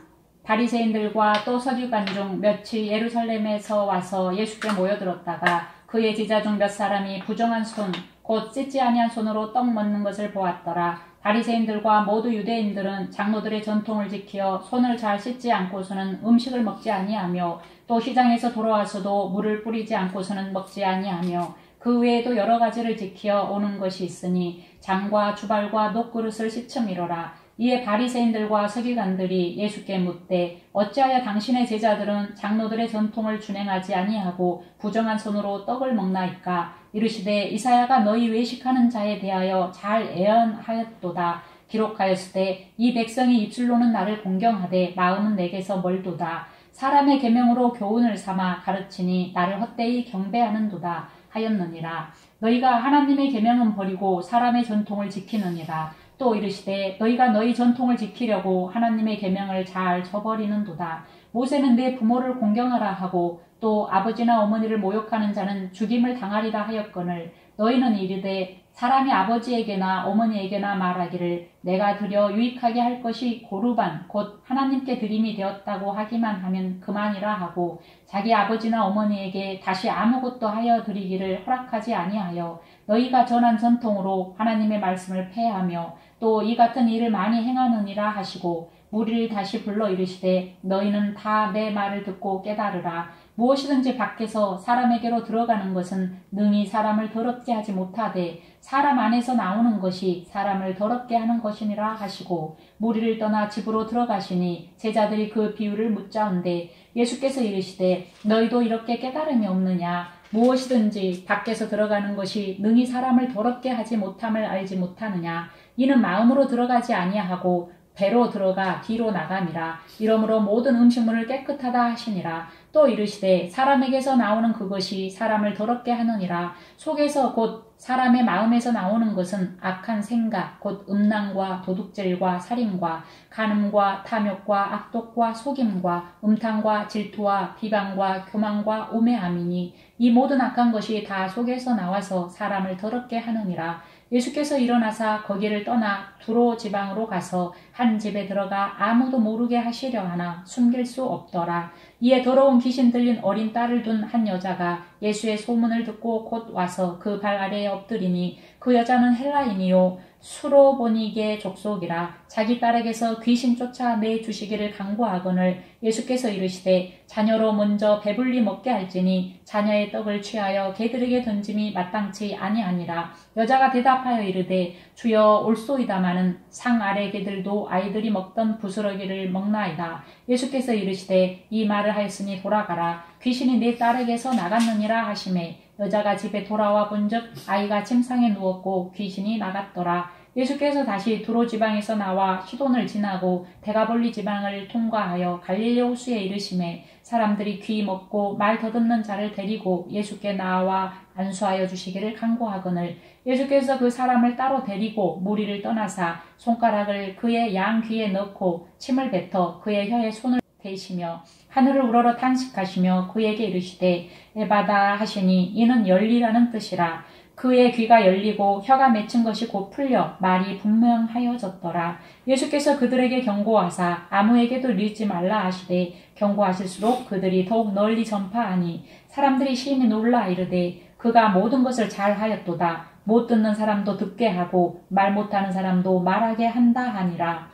바리새인들과 또 서기관 중 몇이 예루살렘에서 와서 예수께 모여들었다가 그의 제자 중 몇 사람이 부정한 손 곧 씻지 아니한 손으로 떡 먹는 것을 보았더라. 바리새인들과 모두 유대인들은 장로들의 전통을 지켜 손을 잘 씻지 않고서는 음식을 먹지 아니하며 또 시장에서 돌아와서도 물을 뿌리지 않고서는 먹지 아니하며 그 외에도 여러 가지를 지켜 오는 것이 있으니 장과 주발과 녹그릇을 씻음이로라. 이에 바리새인들과 서기관들이 예수께 묻되 어찌하여 당신의 제자들은 장로들의 전통을 준행하지 아니하고 부정한 손으로 떡을 먹나이까? 이르시되 이사야가 너희 외식하는 자에 대하여 잘 예언하였도다. 기록하였으되 이 백성이 입술로는 나를 공경하되 마음은 내게서 멀도다. 사람의 계명으로 교훈을 삼아 가르치니 나를 헛되이 경배하는도다 하였느니라. 너희가 하나님의 계명은 버리고 사람의 전통을 지키느니라. 또 이르시되 너희가 너희 전통을 지키려고 하나님의 계명을 잘 저버리는도다. 모세는 내 부모를 공경하라 하고 또 아버지나 어머니를 모욕하는 자는 죽임을 당하리라 하였거늘 너희는 이르되 사람이 아버지에게나 어머니에게나 말하기를 내가 드려 유익하게 할 것이 고르반 곧 하나님께 드림이 되었다고 하기만 하면 그만이라 하고 자기 아버지나 어머니에게 다시 아무것도 하여 드리기를 허락하지 아니하여 너희가 전한 전통으로 하나님의 말씀을 폐하며 또 이 같은 일을 많이 행하느니라 하시고 무리를 다시 불러 이르시되 너희는 다 내 말을 듣고 깨달으라. 무엇이든지 밖에서 사람에게로 들어가는 것은 능히 사람을 더럽게 하지 못하되 사람 안에서 나오는 것이 사람을 더럽게 하는 것이니라 하시고 무리를 떠나 집으로 들어가시니 제자들이 그 비유를 묻자온데 예수께서 이르시되 너희도 이렇게 깨달음이 없느냐? 무엇이든지 밖에서 들어가는 것이 능히 사람을 더럽게 하지 못함을 알지 못하느냐? 이는 마음으로 들어가지 아니하고 배로 들어가 뒤로 나감이라. 이러므로 모든 음식물을 깨끗하다 하시니라. 또 이르시되 사람에게서 나오는 그것이 사람을 더럽게 하느니라. 속에서 곧 사람의 마음에서 나오는 것은 악한 생각 곧 음란과 도둑질과 살인과 간음과 탐욕과 악독과 속임과 음탕과 질투와 비방과 교만과 우매함이니 이 모든 악한 것이 다 속에서 나와서 사람을 더럽게 하느니라. 예수께서 일어나사 거기를 떠나 두로 지방으로 가서 한 집에 들어가 아무도 모르게 하시려 하나 숨길 수 없더라. 이에 더러운 귀신 들린 어린 딸을 둔 한 여자가 예수의 소문을 듣고 곧 와서 그 발 아래에 엎드리니 그 여자는 헬라인이요 수로보니게 족속이라. 자기 딸에게서 귀신 쫓아 내주시기를 간구하거늘 예수께서 이르시되 자녀로 먼저 배불리 먹게 할지니 자녀의 떡을 취하여 개들에게 던짐이 마땅치 아니하니라. 여자가 대답하여 이르되 주여 올소이다마는 상 아래 개들도 아이들이 먹던 부스러기를 먹나이다. 예수께서 이르시되 이 말을 하였으니 돌아가라. 귀신이 내 딸에게서 나갔느니라 하시매 여자가 집에 돌아와 본즉 아이가 침상에 누웠고 귀신이 나갔더라. 예수께서 다시 두로 지방에서 나와 시돈을 지나고 데가볼리 지방을 통과하여 갈릴리 호수에 이르시매 사람들이 귀 먹고 말 더듬는 자를 데리고 예수께 나와 안수하여 주시기를 간구하거늘 예수께서 그 사람을 따로 데리고 무리를 떠나사 손가락을 그의 양 귀에 넣고 침을 뱉어 그의 혀에 손을 대시며 하늘을 우러러 탄식하시며 그에게 이르시되 에바다 하시니 이는 열리라는 뜻이라. 그의 귀가 열리고 혀가 맺힌 것이 곧 풀려 말이 분명하여졌더라. 예수께서 그들에게 경고하사 아무에게도 읽지 말라 하시되 경고하실수록 그들이 더욱 널리 전파하니 사람들이 심히 놀라 이르되 그가 모든 것을 잘하였도다. 못 듣는 사람도 듣게 하고 말 못하는 사람도 말하게 한다 하니라.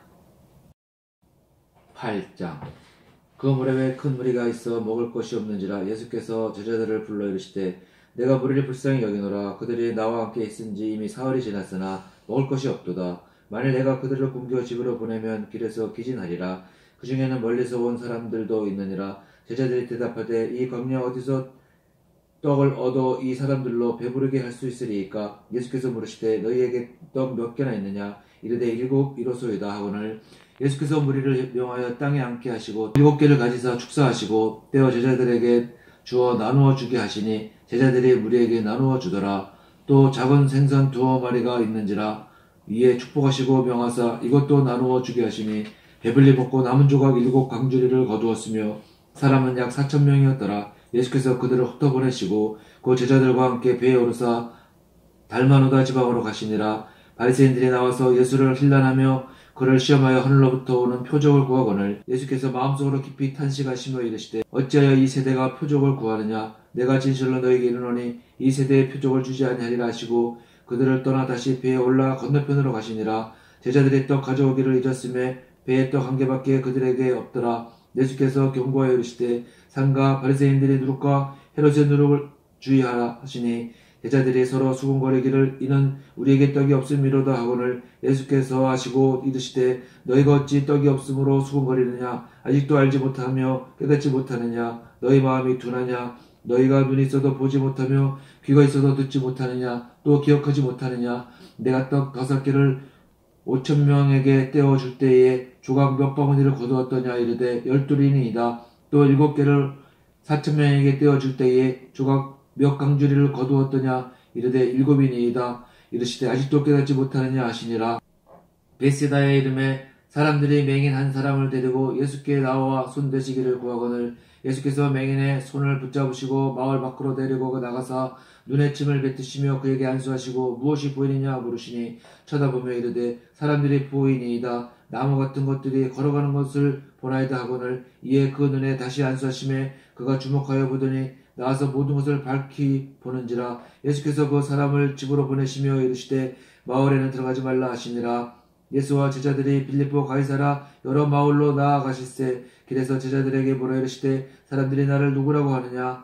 8장. 그 무렵에 큰 무리가 있어 먹을 것이 없는지라 예수께서 제자들을 불러 이르시되 내가 무리를 불쌍히 여기노라. 그들이 나와 함께 있은지 이미 사흘이 지났으나 먹을 것이 없도다. 만일 내가 그들을 굶겨 집으로 보내면 길에서 기진하리라. 그 중에는 멀리서 온 사람들도 있느니라. 제자들이 대답하되 이 광야 어디서 떡을 얻어 이 사람들로 배부르게 할 수 있으리이까? 예수께서 물으시되 너희에게 떡 몇 개나 있느냐? 이르되 7 이로소이다 하거늘 예수께서 무리를 명하여 땅에 앉게 하시고 7개를 가지사 축사하시고 떼어 제자들에게 주어 나누어 주게 하시니 제자들이 무리에게 나누어 주더라. 또 작은 생선 2마리가 있는지라 위에 축복하시고 명하사 이것도 나누어 주게 하시니 배불리 먹고 남은 조각 7 강주리를 거두었으며 사람은 약 4,000명이었더라. 예수께서 그들을 흩어보내시고 그 제자들과 함께 배에 오르사 달마누다 지방으로 가시니라. 바리새인들이 나와서 예수를 힐난하며 그를 시험하여 하늘로부터 오는 표적을 구하거늘 예수께서 마음속으로 깊이 탄식하시며 이르시되 어찌하여 이 세대가 표적을 구하느냐? 내가 진실로 너희에게 이르노니 이 세대에 표적을 주지 아니하리라 하시고 그들을 떠나 다시 배에 올라 건너편으로 가시니라. 제자들이 떡 가져오기를 잊었음에 배에 떡 1개밖에 그들에게 없더라. 예수께서 경고하여 이르시되 상가 바리새인들이 누룩과 헤롯의 누룩을 주의하라 하시니 제자들이 서로 수군거리기를 이는 우리에게 떡이 없음이로다 하거늘 예수께서 하시고 이르시되 너희가 어찌 떡이 없음으로 수군거리느냐? 아직도 알지 못하며 깨닫지 못하느냐? 너희 마음이 둔하냐? 너희가 눈이 있어도 보지 못하며 귀가 있어도 듣지 못하느냐? 또 기억하지 못하느냐? 내가 떡 5개를 5,000명에게 떼어줄 때에 조각 몇 바구니를 거두었더냐? 이르되 12이니이다. 또 7개를 4,000명에게 떼어줄 때에 조각 몇 강주리를 거두었더냐? 이르되 7이니이다. 이르시되 아직도 깨닫지 못하느냐 하시니라. 베세다의 이름에 사람들이 맹인 한 사람을 데리고 예수께 나와 손대시기를 구하거늘 예수께서 맹인의 손을 붙잡으시고 마을 밖으로 데리고 나가사 눈에 침을 뱉으시며 그에게 안수하시고 무엇이 보이느냐 물으시니 쳐다보며 이르되 사람들이 보이니이다. 나무 같은 것들이 걸어가는 것을 보나이다 하거늘 이에 그 눈에 다시 안수하심에 그가 주목하여 보더니 나와서 모든 것을 밝히 보는지라. 예수께서 그 사람을 집으로 보내시며 이르시되 마을에는 들어가지 말라 하시니라. 예수와 제자들이 빌립보 가이사라 여러 마을로 나아가실새 길에서 제자들에게 물어 이르시되 사람들이 나를 누구라고 하느냐?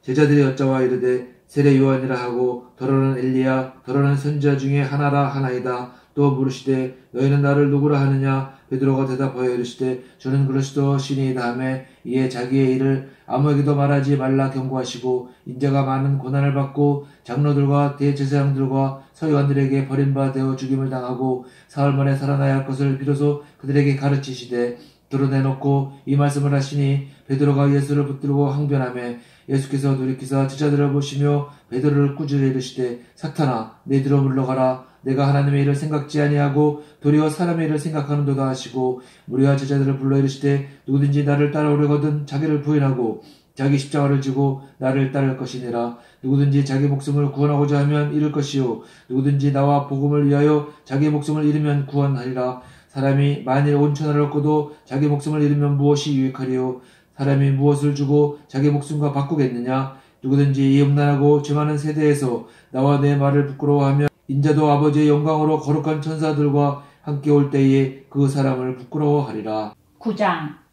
제자들이 여짜와 이르되 세례 요한이라 하고 더러는 엘리야 더러는 선지자 중에 하나라 하나이다. 또 물으시되 너희는 나를 누구라 하느냐? 베드로가 대답하여 이르시되 주는 그리스도시니이다 하매 이에 자기의 일을 아무에게도 말하지 말라 경고하시고 인자가 많은 고난을 받고 장로들과 대제사장들과 서기관들에게 버림받아 되어 죽임을 당하고 사흘 만에 살아나야 할 것을 비로소 그들에게 가르치시되 드러내놓고 이 말씀을 하시니 베드로가 예수를 붙들고 항변하매 예수께서 돌이키사 제자들을 보시며 베드로를 꾸짖어 이르시되 사탄아 내 뒤로 물러가라. 내가 하나님의 일을 생각지 아니하고 도리어 사람의 일을 생각하는도다 하시고 무리와 제자들을 불러 이르시되 누구든지 나를 따라오려거든 자기를 부인하고 자기 십자가를 지고 나를 따를 것이니라. 누구든지 자기 목숨을 구원하고자 하면 잃을 것이요 누구든지 나와 복음을 위하여 자기 목숨을 잃으면 구원하리라. 사람이 만일 온 천하를 얻고도 자기 목숨을 잃으면 무엇이 유익하리요? 사람이 무엇을 주고 자기 목숨과 바꾸겠느냐? 누구든지 이 음란하고 죄 많은 세대에서 나와 내 말을 부끄러워하면 인자도 아버지의 영광으로 거룩한 천사들과 함께 올 때에 그 사람을 부끄러워하리라. 9장.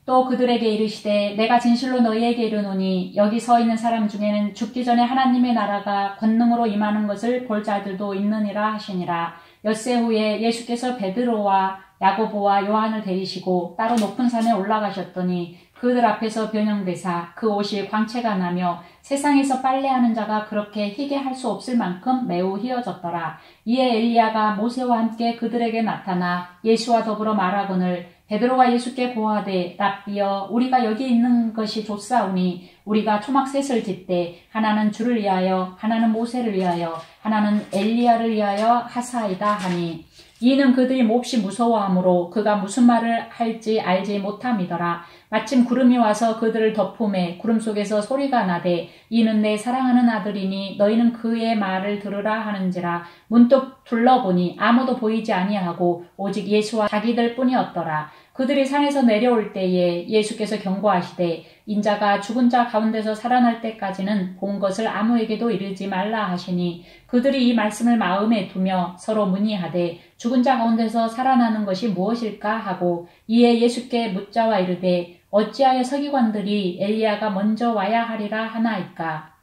또 그들에게 이르시되 내가 진실로 너희에게 이르노니 여기 서 있는 사람 중에는 죽기 전에 하나님의 나라가 권능으로 임하는 것을 볼 자들도 있느니라 하시니라. 엿새 후에 예수께서 베드로와 야고보와 요한을 데리시고 따로 높은 산에 올라가셨더니 그들 앞에서 변형되사 그 옷이 광채가 나며 세상에서 빨래하는 자가 그렇게 희게 할 수 없을 만큼 매우 희어졌더라. 이에 엘리야가 모세와 함께 그들에게 나타나 예수와 더불어 말하거늘 베드로가 예수께 고하되 랍비여 우리가 여기 있는 것이 좋사오니 우리가 초막셋을 짓되 하나는 주를 위하여 하나는 모세를 위하여 하나는 엘리야를 위하여 하사이다 하니 이는 그들이 몹시 무서워하므로 그가 무슨 말을 할지 알지 못함이더라. 마침 구름이 와서 그들을 덮음에 구름 속에서 소리가 나되 이는 내 사랑하는 아들이니 너희는 그의 말을 들으라 하는지라. 문득 둘러보니 아무도 보이지 아니하고 오직 예수와 자기들 뿐이었더라. 그들이 산에서 내려올 때에 예수께서 경고하시되 인자가 죽은 자 가운데서 살아날 때까지는 본 것을 아무에게도 이르지 말라 하시니 그들이 이 말씀을 마음에 두며 서로 문의하되 죽은 자 가운데서 살아나는 것이 무엇일까 하고 이에 예수께 묻자와 이르되 어찌하여 서기관들이 엘리야가 먼저 와야 하리라 하나이까.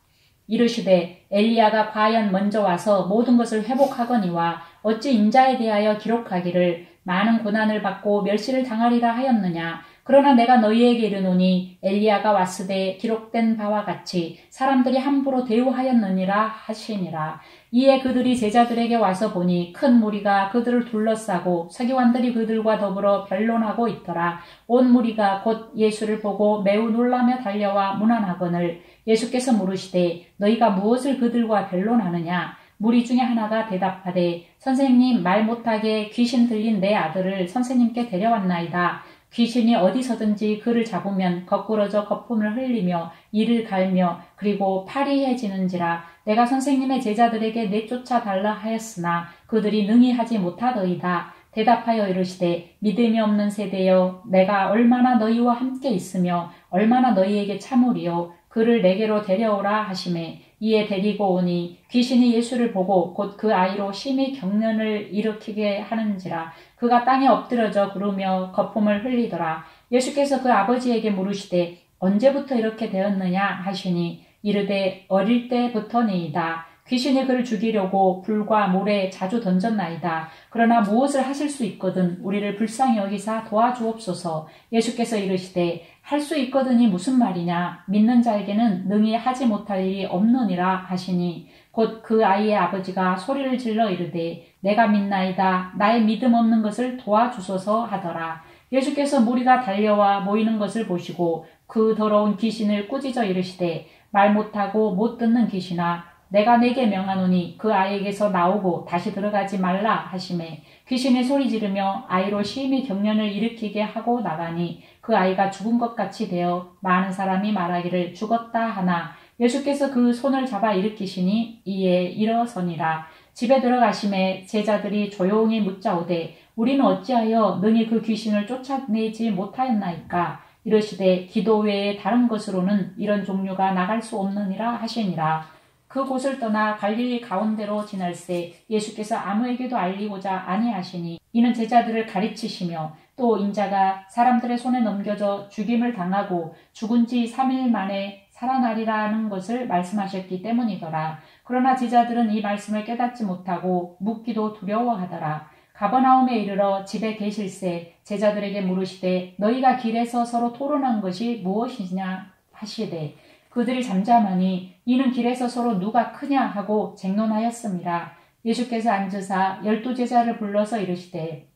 이르시되 엘리야가 과연 먼저 와서 모든 것을 회복하거니와 어찌 인자에 대하여 기록하기를 많은 고난을 받고 멸시를 당하리라 하였느냐. 그러나 내가 너희에게 이르노니 엘리야가 왔으되 기록된 바와 같이 사람들이 함부로 대우하였느니라 하시니라. 이에 그들이 제자들에게 와서 보니 큰 무리가 그들을 둘러싸고 서기관들이 그들과 더불어 변론하고 있더라. 온 무리가 곧 예수를 보고 매우 놀라며 달려와 문안하거늘 예수께서 물으시되 너희가 무엇을 그들과 변론하느냐. 무리 중에 하나가 대답하되 선생님 말 못하게 귀신 들린 내 아들을 선생님께 데려왔나이다. 귀신이 어디서든지 그를 잡으면 거꾸러져 거품을 흘리며 이를 갈며 그리고 파리해지는지라. 내가 선생님의 제자들에게 내쫓아 달라 하였으나 그들이 능히 하지 못하더이다. 대답하여 이르시되 믿음이 없는 세대여 내가 얼마나 너희와 함께 있으며 얼마나 너희에게 참으리요. 그를 내게로 데려오라 하시매 이에 데리고 오니 귀신이 예수를 보고 곧 그 아이로 심히 경련을 일으키게 하는지라. 그가 땅에 엎드려져 구르며 거품을 흘리더라. 예수께서 그 아버지에게 물으시되 언제부터 이렇게 되었느냐 하시니 이르되 어릴 때부터니이다. 귀신이 그를 죽이려고 불과 모래에 자주 던졌나이다. 그러나 무엇을 하실 수 있거든 우리를 불쌍히 여기사 도와주옵소서. 예수께서 이르시되 할 수 있거든이 무슨 말이냐. 믿는 자에게는 능히 하지 못할 일이 없느니라 하시니 곧 그 아이의 아버지가 소리를 질러 이르되 내가 믿나이다. 나의 믿음 없는 것을 도와주소서 하더라. 예수께서 무리가 달려와 모이는 것을 보시고 그 더러운 귀신을 꾸짖어 이르시되 말 못하고 못 듣는 귀신아 내가 내게 명하노니 그 아이에게서 나오고 다시 들어가지 말라 하시매 귀신이 소리 지르며 아이로 심히 경련을 일으키게 하고 나가니 그 아이가 죽은 것 같이 되어 많은 사람이 말하기를 죽었다 하나 예수께서 그 손을 잡아 일으키시니 이에 일어서니라. 집에 들어가심에 제자들이 조용히 묻자오되 우리는 어찌하여 능히 그 귀신을 쫓아내지 못하였나이까. 이르시되 기도 외에 다른 것으로는 이런 종류가 나갈 수 없느니라 하시니라. 그곳을 떠나 갈릴리 가운데로 지날새 예수께서 아무에게도 알리고자 아니하시니 이는 제자들을 가르치시며 또 인자가 사람들의 손에 넘겨져 죽임을 당하고 죽은 지 3일 만에 살아나리라는 것을 말씀하셨기 때문이더라. 그러나 제자들은 이 말씀을 깨닫지 못하고 묻기도 두려워하더라. 가버나움에 이르러 집에 계실새 제자들에게 물으시되 너희가 길에서 서로 토론한 것이 무엇이냐 하시되 그들이 잠잠하니 이는 길에서 서로 누가 크냐 하고 쟁론하였습니다. 예수께서 앉으사 12제자를 불러서 이르시되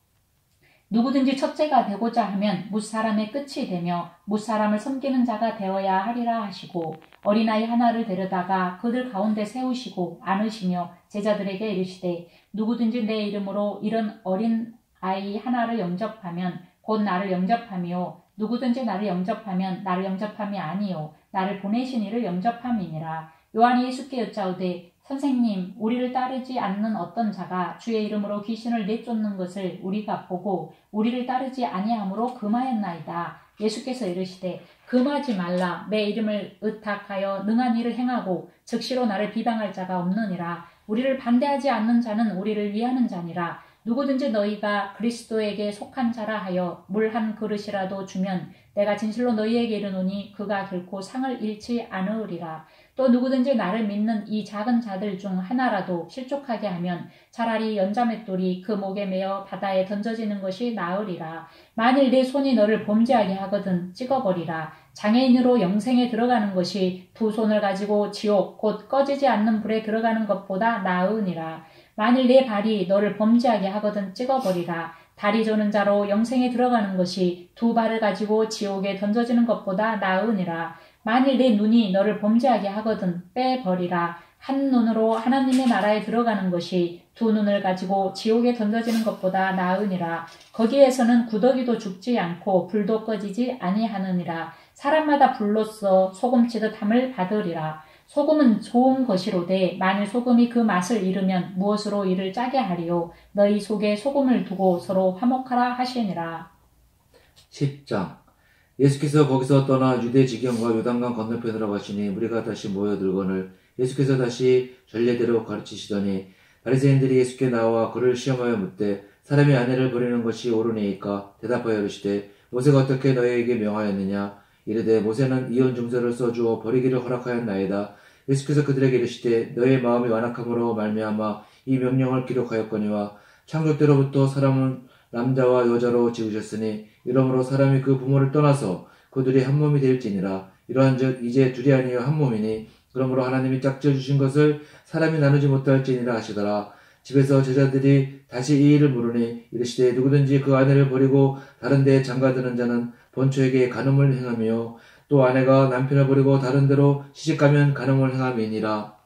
누구든지 첫째가 되고자 하면 뭇사람의 끝이 되며 뭇사람을 섬기는 자가 되어야 하리라 하시고 어린아이 하나를 데려다가 그들 가운데 세우시고 안으시며 제자들에게 이르시되 누구든지 내 이름으로 이런 어린아이 하나를 영접하면 곧 나를 영접하며 누구든지 나를 영접하면 나를 영접함이 아니요 나를 보내신 이를 영접함이니라. 요한이 예수께 여짜오되 선생님 우리를 따르지 않는 어떤 자가 주의 이름으로 귀신을 내쫓는 것을 우리가 보고 우리를 따르지 아니하므로 금하였나이다. 예수께서 이르시되 금하지 말라. 내 이름을 의탁하여 능한 일을 행하고 즉시로 나를 비방할 자가 없느니라. 우리를 반대하지 않는 자는 우리를 위하는 자니라. 누구든지 너희가 그리스도에게 속한 자라 하여 물 한 그릇이라도 주면 내가 진실로 너희에게 이르노니 그가 결코 상을 잃지 않으리라. 또 또 누구든지 나를 믿는 이 작은 자들 중 하나라도 실족하게 하면 차라리 연자맷돌이 그 목에 매어 바다에 던져지는 것이 나으리라. 만일 내 손이 너를 범죄하게 하거든 찍어버리라. 장애인으로 영생에 들어가는 것이 두 손을 가지고 지옥 곧 꺼지지 않는 불에 들어가는 것보다 나으니라. 만일 내 발이 너를 범죄하게 하거든 찍어버리라. 다리 저는 자로 영생에 들어가는 것이 두 발을 가지고 지옥에 던져지는 것보다 나으니라. 만일 내 눈이 너를 범죄하게 하거든 빼버리라. 한 눈으로 하나님의 나라에 들어가는 것이 두 눈을 가지고 지옥에 던져지는 것보다 나으니라. 거기에서는 구더기도 죽지 않고 불도 꺼지지 아니하느니라. 사람마다 불로써 소금치듯 함을 받으리라. 소금은 좋은 것이로되 만일 소금이 그 맛을 잃으면 무엇으로 이를 짜게 하리요. 너희 속에 소금을 두고 서로 화목하라 하시니라. 10장. 예수께서 거기서 떠나 유대 지경과 요단강 건너편으로 가시니 무리가 다시 모여들거늘 예수께서 다시 전례대로 가르치시더니 바리새인들이 예수께 나와 그를 시험하여 묻되 사람이 아내를 버리는 것이 옳으니까 대답하여 이르시되 모세가 어떻게 너희에게 명하였느냐. 이르되 모세는 이혼 증서를 써주어 버리기를 허락하였나이다. 예수께서 그들에게 이르시되 너의 마음이 완악함으로 말미암아 이 명령을 기록하였거니와 창조 때로부터 사람은 남자와 여자로 지으셨으니 이러므로 사람이 그 부모를 떠나서 그들이 한 몸이 될지니라. 이러한즉 이제 둘이 아니여 한 몸이니 그러므로 하나님이 짝지어 주신 것을 사람이 나누지 못할지니라 하시더라. 집에서 제자들이 다시 이 일을 물으니 이르시되 누구든지 그 아내를 버리고 다른 데에 장가드는 자는 본처에게 간음을 행하며 또 아내가 남편을 버리고 다른 데로 시집가면 간음을 행함이니라.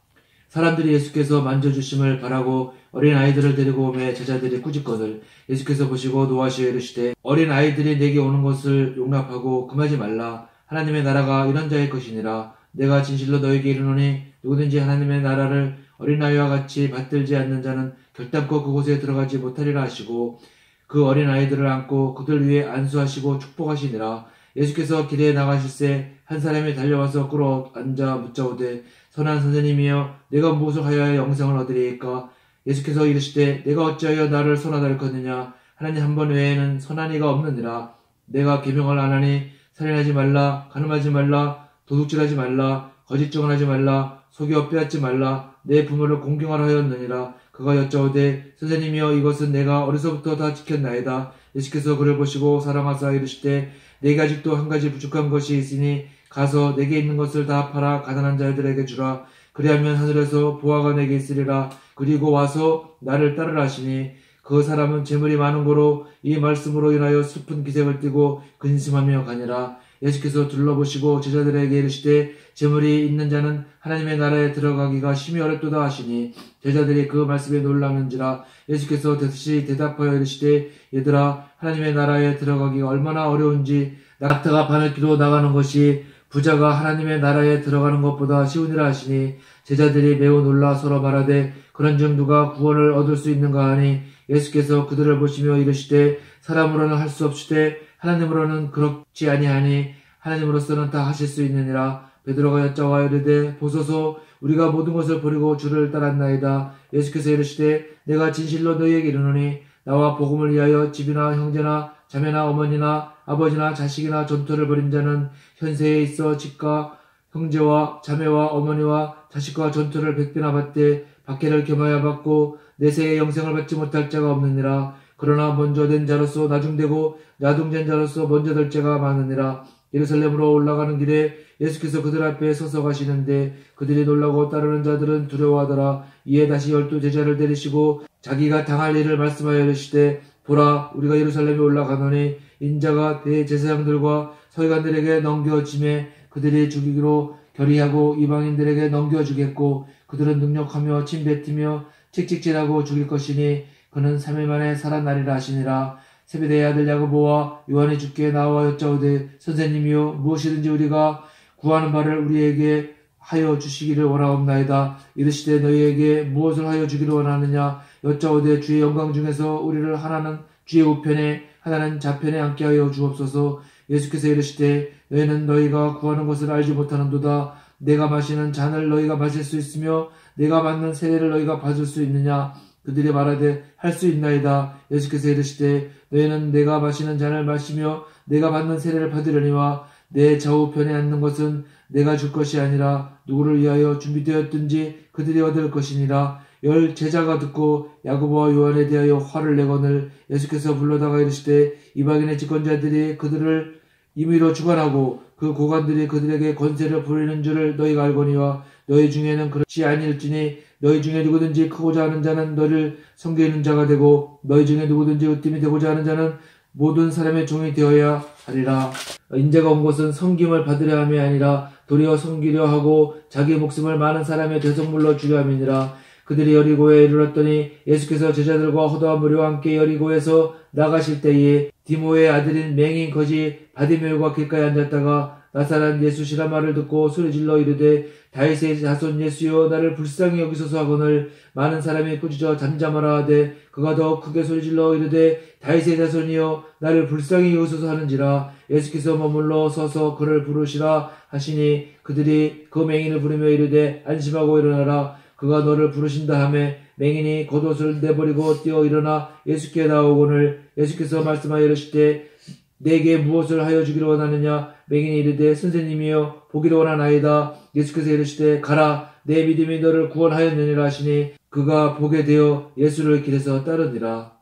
사람들이 예수께서 만져주심을 바라고 어린 아이들을 데리고 오매 제자들이 꾸짖거늘 예수께서 보시고 노하시어 이르시되 어린 아이들이 내게 오는 것을 용납하고 금하지 말라. 하나님의 나라가 이런 자의 것이니라. 내가 진실로 너에게 이르노니 누구든지 하나님의 나라를 어린아이와 같이 받들지 않는 자는 결단코 그곳에 들어가지 못하리라 하시고 그 어린아이들을 안고 그들 위에 안수하시고 축복하시니라. 예수께서 길에 나가실새 한 사람이 달려와서 끌어앉아 묻자오되 선한 선생님이여 내가 무엇을 하여야 영생을 얻으리이까. 예수께서 이르시되 내가 어찌하여 나를 선하다 일컫느냐. 하나님 한 번 외에는 선한 이가 없느니라. 내가 계명을 안 하니 살인하지 말라, 간음하지 말라, 도둑질하지 말라, 거짓 증언하지 말라, 속여 빼앗지 말라, 내 부모를 공경하라 하였느니라. 그가 여짜오되 선생님이여 이것은 내가 어려서부터 다 지켰나이다. 예수께서 그를 보시고 사랑하사 이르시되 내게 아직도 한 가지 부족한 것이 있으니 가서 내게 있는 것을 다 팔아 가난한 자들에게 주라. 그리하면 하늘에서 보화가 내게 있으리라. 그리고 와서 나를 따르라 하시니 그 사람은 재물이 많은 고로 이 말씀으로 인하여 슬픈 기색을 띠고 근심하며 가니라. 예수께서 둘러보시고 제자들에게 이르시되 재물이 있는 자는 하나님의 나라에 들어가기가 심히 어렵도다 하시니 제자들이 그 말씀에 놀라는지라. 예수께서 다시 대답하여 이르시되 얘들아 하나님의 나라에 들어가기가 얼마나 어려운지 낙타가 바늘기로 나가는 것이 부자가 하나님의 나라에 들어가는 것보다 쉬우니라 하시니 제자들이 매우 놀라 서로 말하되 그런즉 누가 구원을 얻을 수 있는가 하니 예수께서 그들을 보시며 이르시되 사람으로는 할 수 없으되 하나님으로는 그렇지 아니하니 하나님으로서는 다 하실 수 있느니라. 베드로가 여짜와 이르되 보소서 우리가 모든 것을 버리고 주를 따랐나이다. 예수께서 이르시되 내가 진실로 너희에게 이르노니 나와 복음을 위하여 집이나 형제나 자매나 어머니나 아버지나 자식이나 전토를 벌인 자는 현세에 있어 집과 형제와 자매와 어머니와 자식과 전토를 100배나 받되 박해를 겸하여 받고 내세의 영생을 받지 못할 자가 없느니라. 그러나 먼저 된 자로서 나중되고 나중된 자로서 먼저 될 자가 많으니라. 예루살렘으로 올라가는 길에 예수께서 그들 앞에 서서 가시는데 그들이 놀라고 따르는 자들은 두려워하더라. 이에 다시 12 제자를 데리시고 자기가 당할 일을 말씀하여 이르시되 보라 우리가 예루살렘에 올라가노니 인자가 대제사장들과 서기관들에게 넘겨짐에 그들이 죽이기로 결의하고 이방인들에게 넘겨주겠고 그들은 능력하며 침뱉으며 칙칙질하고 죽일 것이니 그는 3일 만에 살아나리라 하시니라. 세베대의 아들 야고보와 요한이 주께 나와 여짜오되 선생님이여 무엇이든지 우리가 구하는 바를 우리에게 하여 주시기를 원하옵나이다. 이르시되 너희에게 무엇을 하여 주기를 원하느냐. 여짜오되 주의 영광 중에서 우리를 하나는 주의 우편에 하나는 좌편에 앉게 하여 주옵소서. 예수께서 이르시되 너희는 너희가 구하는 것을 알지 못하는도다. 내가 마시는 잔을 너희가 마실 수 있으며 내가 받는 세례를 너희가 받을 수 있느냐. 그들이 말하되 할 수 있나이다. 예수께서 이르시되 너희는 내가 마시는 잔을 마시며 내가 받는 세례를 받으려니와 내 좌우편에 앉는 것은 내가 줄 것이 아니라 누구를 위하여 준비되었든지 그들이 얻을 것이니라. 열 제자가 듣고 야고보와 요한에 대하여 화를 내거늘 예수께서 불러다가 이르시되 이방인의 집권자들이 그들을 임의로 주관하고 그 고관들이 그들에게 권세를 부리는 줄을 너희가 알거니와 너희 중에는 그렇지 아니할지니 너희 중에 누구든지 크고자 하는 자는 너를 섬기는 자가 되고 너희 중에 누구든지 으뜸이 되고자 하는 자는 모든 사람의 종이 되어야 하리라. 인자가 온 것은 섬김을 받으려 함이 아니라 도리어 섬기려 하고 자기 목숨을 많은 사람의 대속물로 주려 함이니라. 그들이 여리고에 이르렀더니 예수께서 제자들과 호도와 무리와 함께 여리고에서 나가실 때에 디모의 아들인 맹인 거지 바디메오가 길가에 앉았다가 나사렛 예수시라 말을 듣고 소리질러 이르되 다윗의 자손 예수여 나를 불쌍히 여기소서 하거늘 많은 사람이 꾸짖어 잠잠하라 하되 그가 더 크게 소리질러 이르되 다윗의 자손이여 나를 불쌍히 여기소서 하는지라. 예수께서 머물러 서서 그를 부르시라 하시니 그들이 그 맹인을 부르며 이르되 안심하고 일어나라. 그가 너를 부르신다 하매 맹인이 겉옷을 내버리고 뛰어 일어나 예수께 나오거늘 예수께서 말씀하여 이르시되 내게 무엇을 하여 주기를 원하느냐. 맹인이 이르되 선생님이여 보기를 원하나이다. 예수께서 이르시되 가라 내 믿음이 너를 구원하였느니라 하시니 그가 보게 되어 예수를 길에서 따르니라.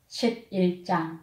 11장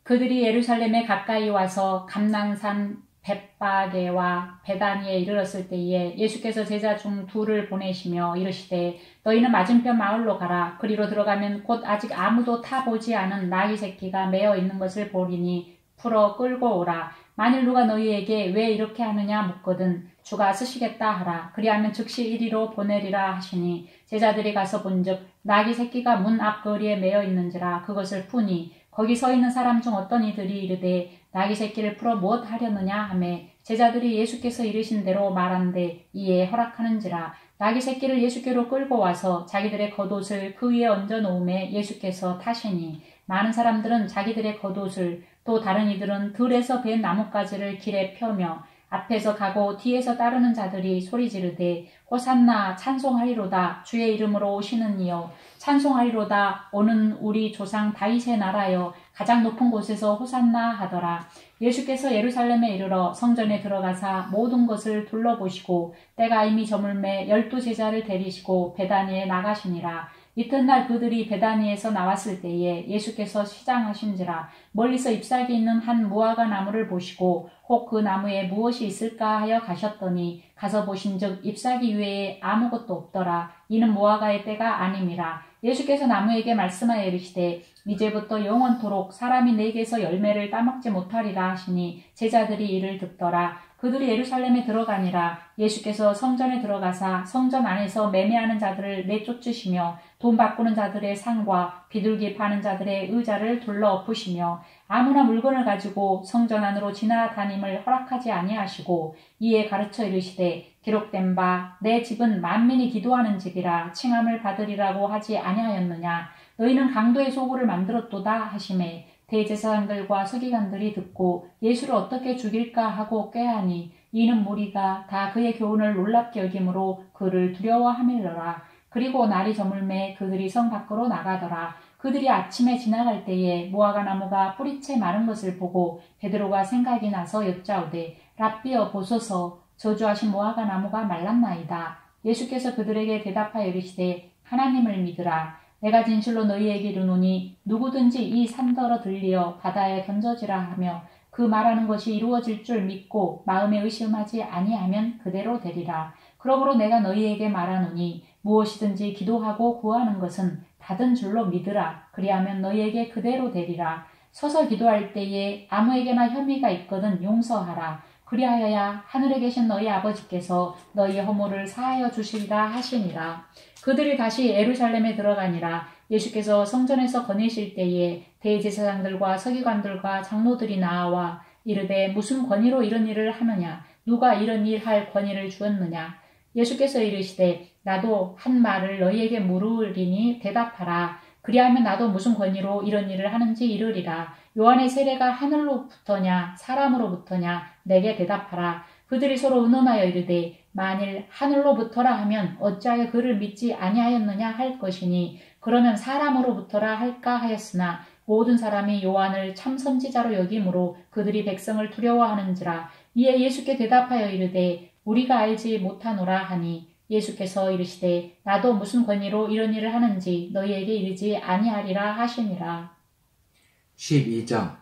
그들이 예루살렘에 가까이 와서 감난산 벳바게와 베다니에 이르렀을 때에 예수께서 제자 중 둘을 보내시며 이르시되 너희는 맞은편 마을로 가라. 그리로 들어가면 곧 아직 아무도 타보지 않은 나귀 새끼가 매어 있는 것을 보리니 풀어 끌고 오라. 만일 누가 너희에게 왜 이렇게 하느냐 묻거든 주가 쓰시겠다 하라. 그리하면 즉시 이리로 보내리라 하시니 제자들이 가서 본즉 나귀 새끼가 문 앞 거리에 매어 있는지라. 그것을 푸니 거기 서 있는 사람 중 어떤 이들이 이르되 나귀 새끼를 풀어 무엇 하려느냐 하매 제자들이 예수께서 이르신 대로 말한데 이에 허락하는지라. 나귀 새끼를 예수께로 끌고 와서 자기들의 겉옷을 그 위에 얹어 놓음에 예수께서 타시니 많은 사람들은 자기들의 겉옷을 또 다른 이들은 들에서 벤 나뭇가지를 길에 펴며 앞에서 가고 뒤에서 따르는 자들이 소리 지르되 호산나 찬송하리로다. 주의 이름으로 오시는 이여 찬송하리로다. 오는 우리 조상 다윗의 나라여 가장 높은 곳에서 호산나 하더라. 예수께서 예루살렘에 이르러 성전에 들어가사 모든 것을 둘러보시고 때가 이미 저물매 12제자를 데리시고 베다니에 나가시니라. 이튿날 그들이 베다니에서 나왔을 때에 예수께서 시장하신지라. 멀리서 잎사귀 있는 한 무화과 나무를 보시고 혹 그 나무에 무엇이 있을까 하여 가셨더니 가서 보신즉 잎사귀 외에 아무것도 없더라. 이는 무화과의 때가 아님이라. 예수께서 나무에게 말씀하여 이르시되 이제부터 영원토록 사람이 내게서 열매를 따먹지 못하리라 하시니 제자들이 이를 듣더라. 그들이 예루살렘에 들어가니라. 예수께서 성전에 들어가사 성전 안에서 매매하는 자들을 내쫓으시며 돈 바꾸는 자들의 상과 비둘기 파는 자들의 의자를 둘러 엎으시며 아무나 물건을 가지고 성전 안으로 지나다님을 허락하지 아니하시고 이에 가르쳐 이르시되 기록된 바 내 집은 만민이 기도하는 집이라 칭함을 받으리라고 하지 아니하였느냐. 너희는 강도의 소굴을 만들었도다 하시매 대제사장들과 서기관들이 듣고 예수를 어떻게 죽일까 하고 꾀하니 이는 무리가 다 그의 교훈을 놀랍게 여김으로 그를 두려워하밀러라. 그리고 날이 저물매 그들이 성 밖으로 나가더라. 그들이 아침에 지나갈 때에 무화과 나무가 뿌리채 마른 것을 보고 베드로가 생각이 나서 여짜오되 랍비여 보소서 저주하신 무화과 나무가 말랐나이다. 예수께서 그들에게 대답하여 이르시되 하나님을 믿으라. 내가 진실로 너희에게 이르노니 누구든지 이 산더러 들리어 바다에 던져지라 하며 그 말하는 것이 이루어질 줄 믿고 마음에 의심하지 아니하면 그대로 되리라. 그러므로 내가 너희에게 말하노니 무엇이든지 기도하고 구하는 것은 받은 줄로 믿으라. 그리하면 너희에게 그대로 되리라. 서서 기도할 때에 아무에게나 혐의가 있거든 용서하라. 그리하여야 하늘에 계신 너희 아버지께서 너희의 허물을 사하여 주시리라 하시니라. 그들이 다시 예루살렘에 들어가니라. 예수께서 성전에서 거니실 때에 대제사장들과 서기관들과 장로들이 나와 이르되 무슨 권위로 이런 일을 하느냐. 누가 이런 일 할 권위를 주었느냐. 예수께서 이르시되 나도 한 말을 너희에게 물으리니 대답하라. 그리하면 나도 무슨 권위로 이런 일을 하는지 이르리라. 요한의 세례가 하늘로부터냐 사람으로부터냐 내게 대답하라. 그들이 서로 의논하여 이르되 만일 하늘로부터라 하면 어찌하여 그를 믿지 아니하였느냐 할 것이니 그러면 사람으로부터라 할까 하였으나 모든 사람이 요한을 참 선지자로 여김으로 그들이 백성을 두려워하는지라. 이에 예수께 대답하여 이르되 우리가 알지 못하노라 하니 예수께서 이르시되 나도 무슨 권위로 이런 일을 하는지 너희에게 이르지 아니하리라 하시니라. 12장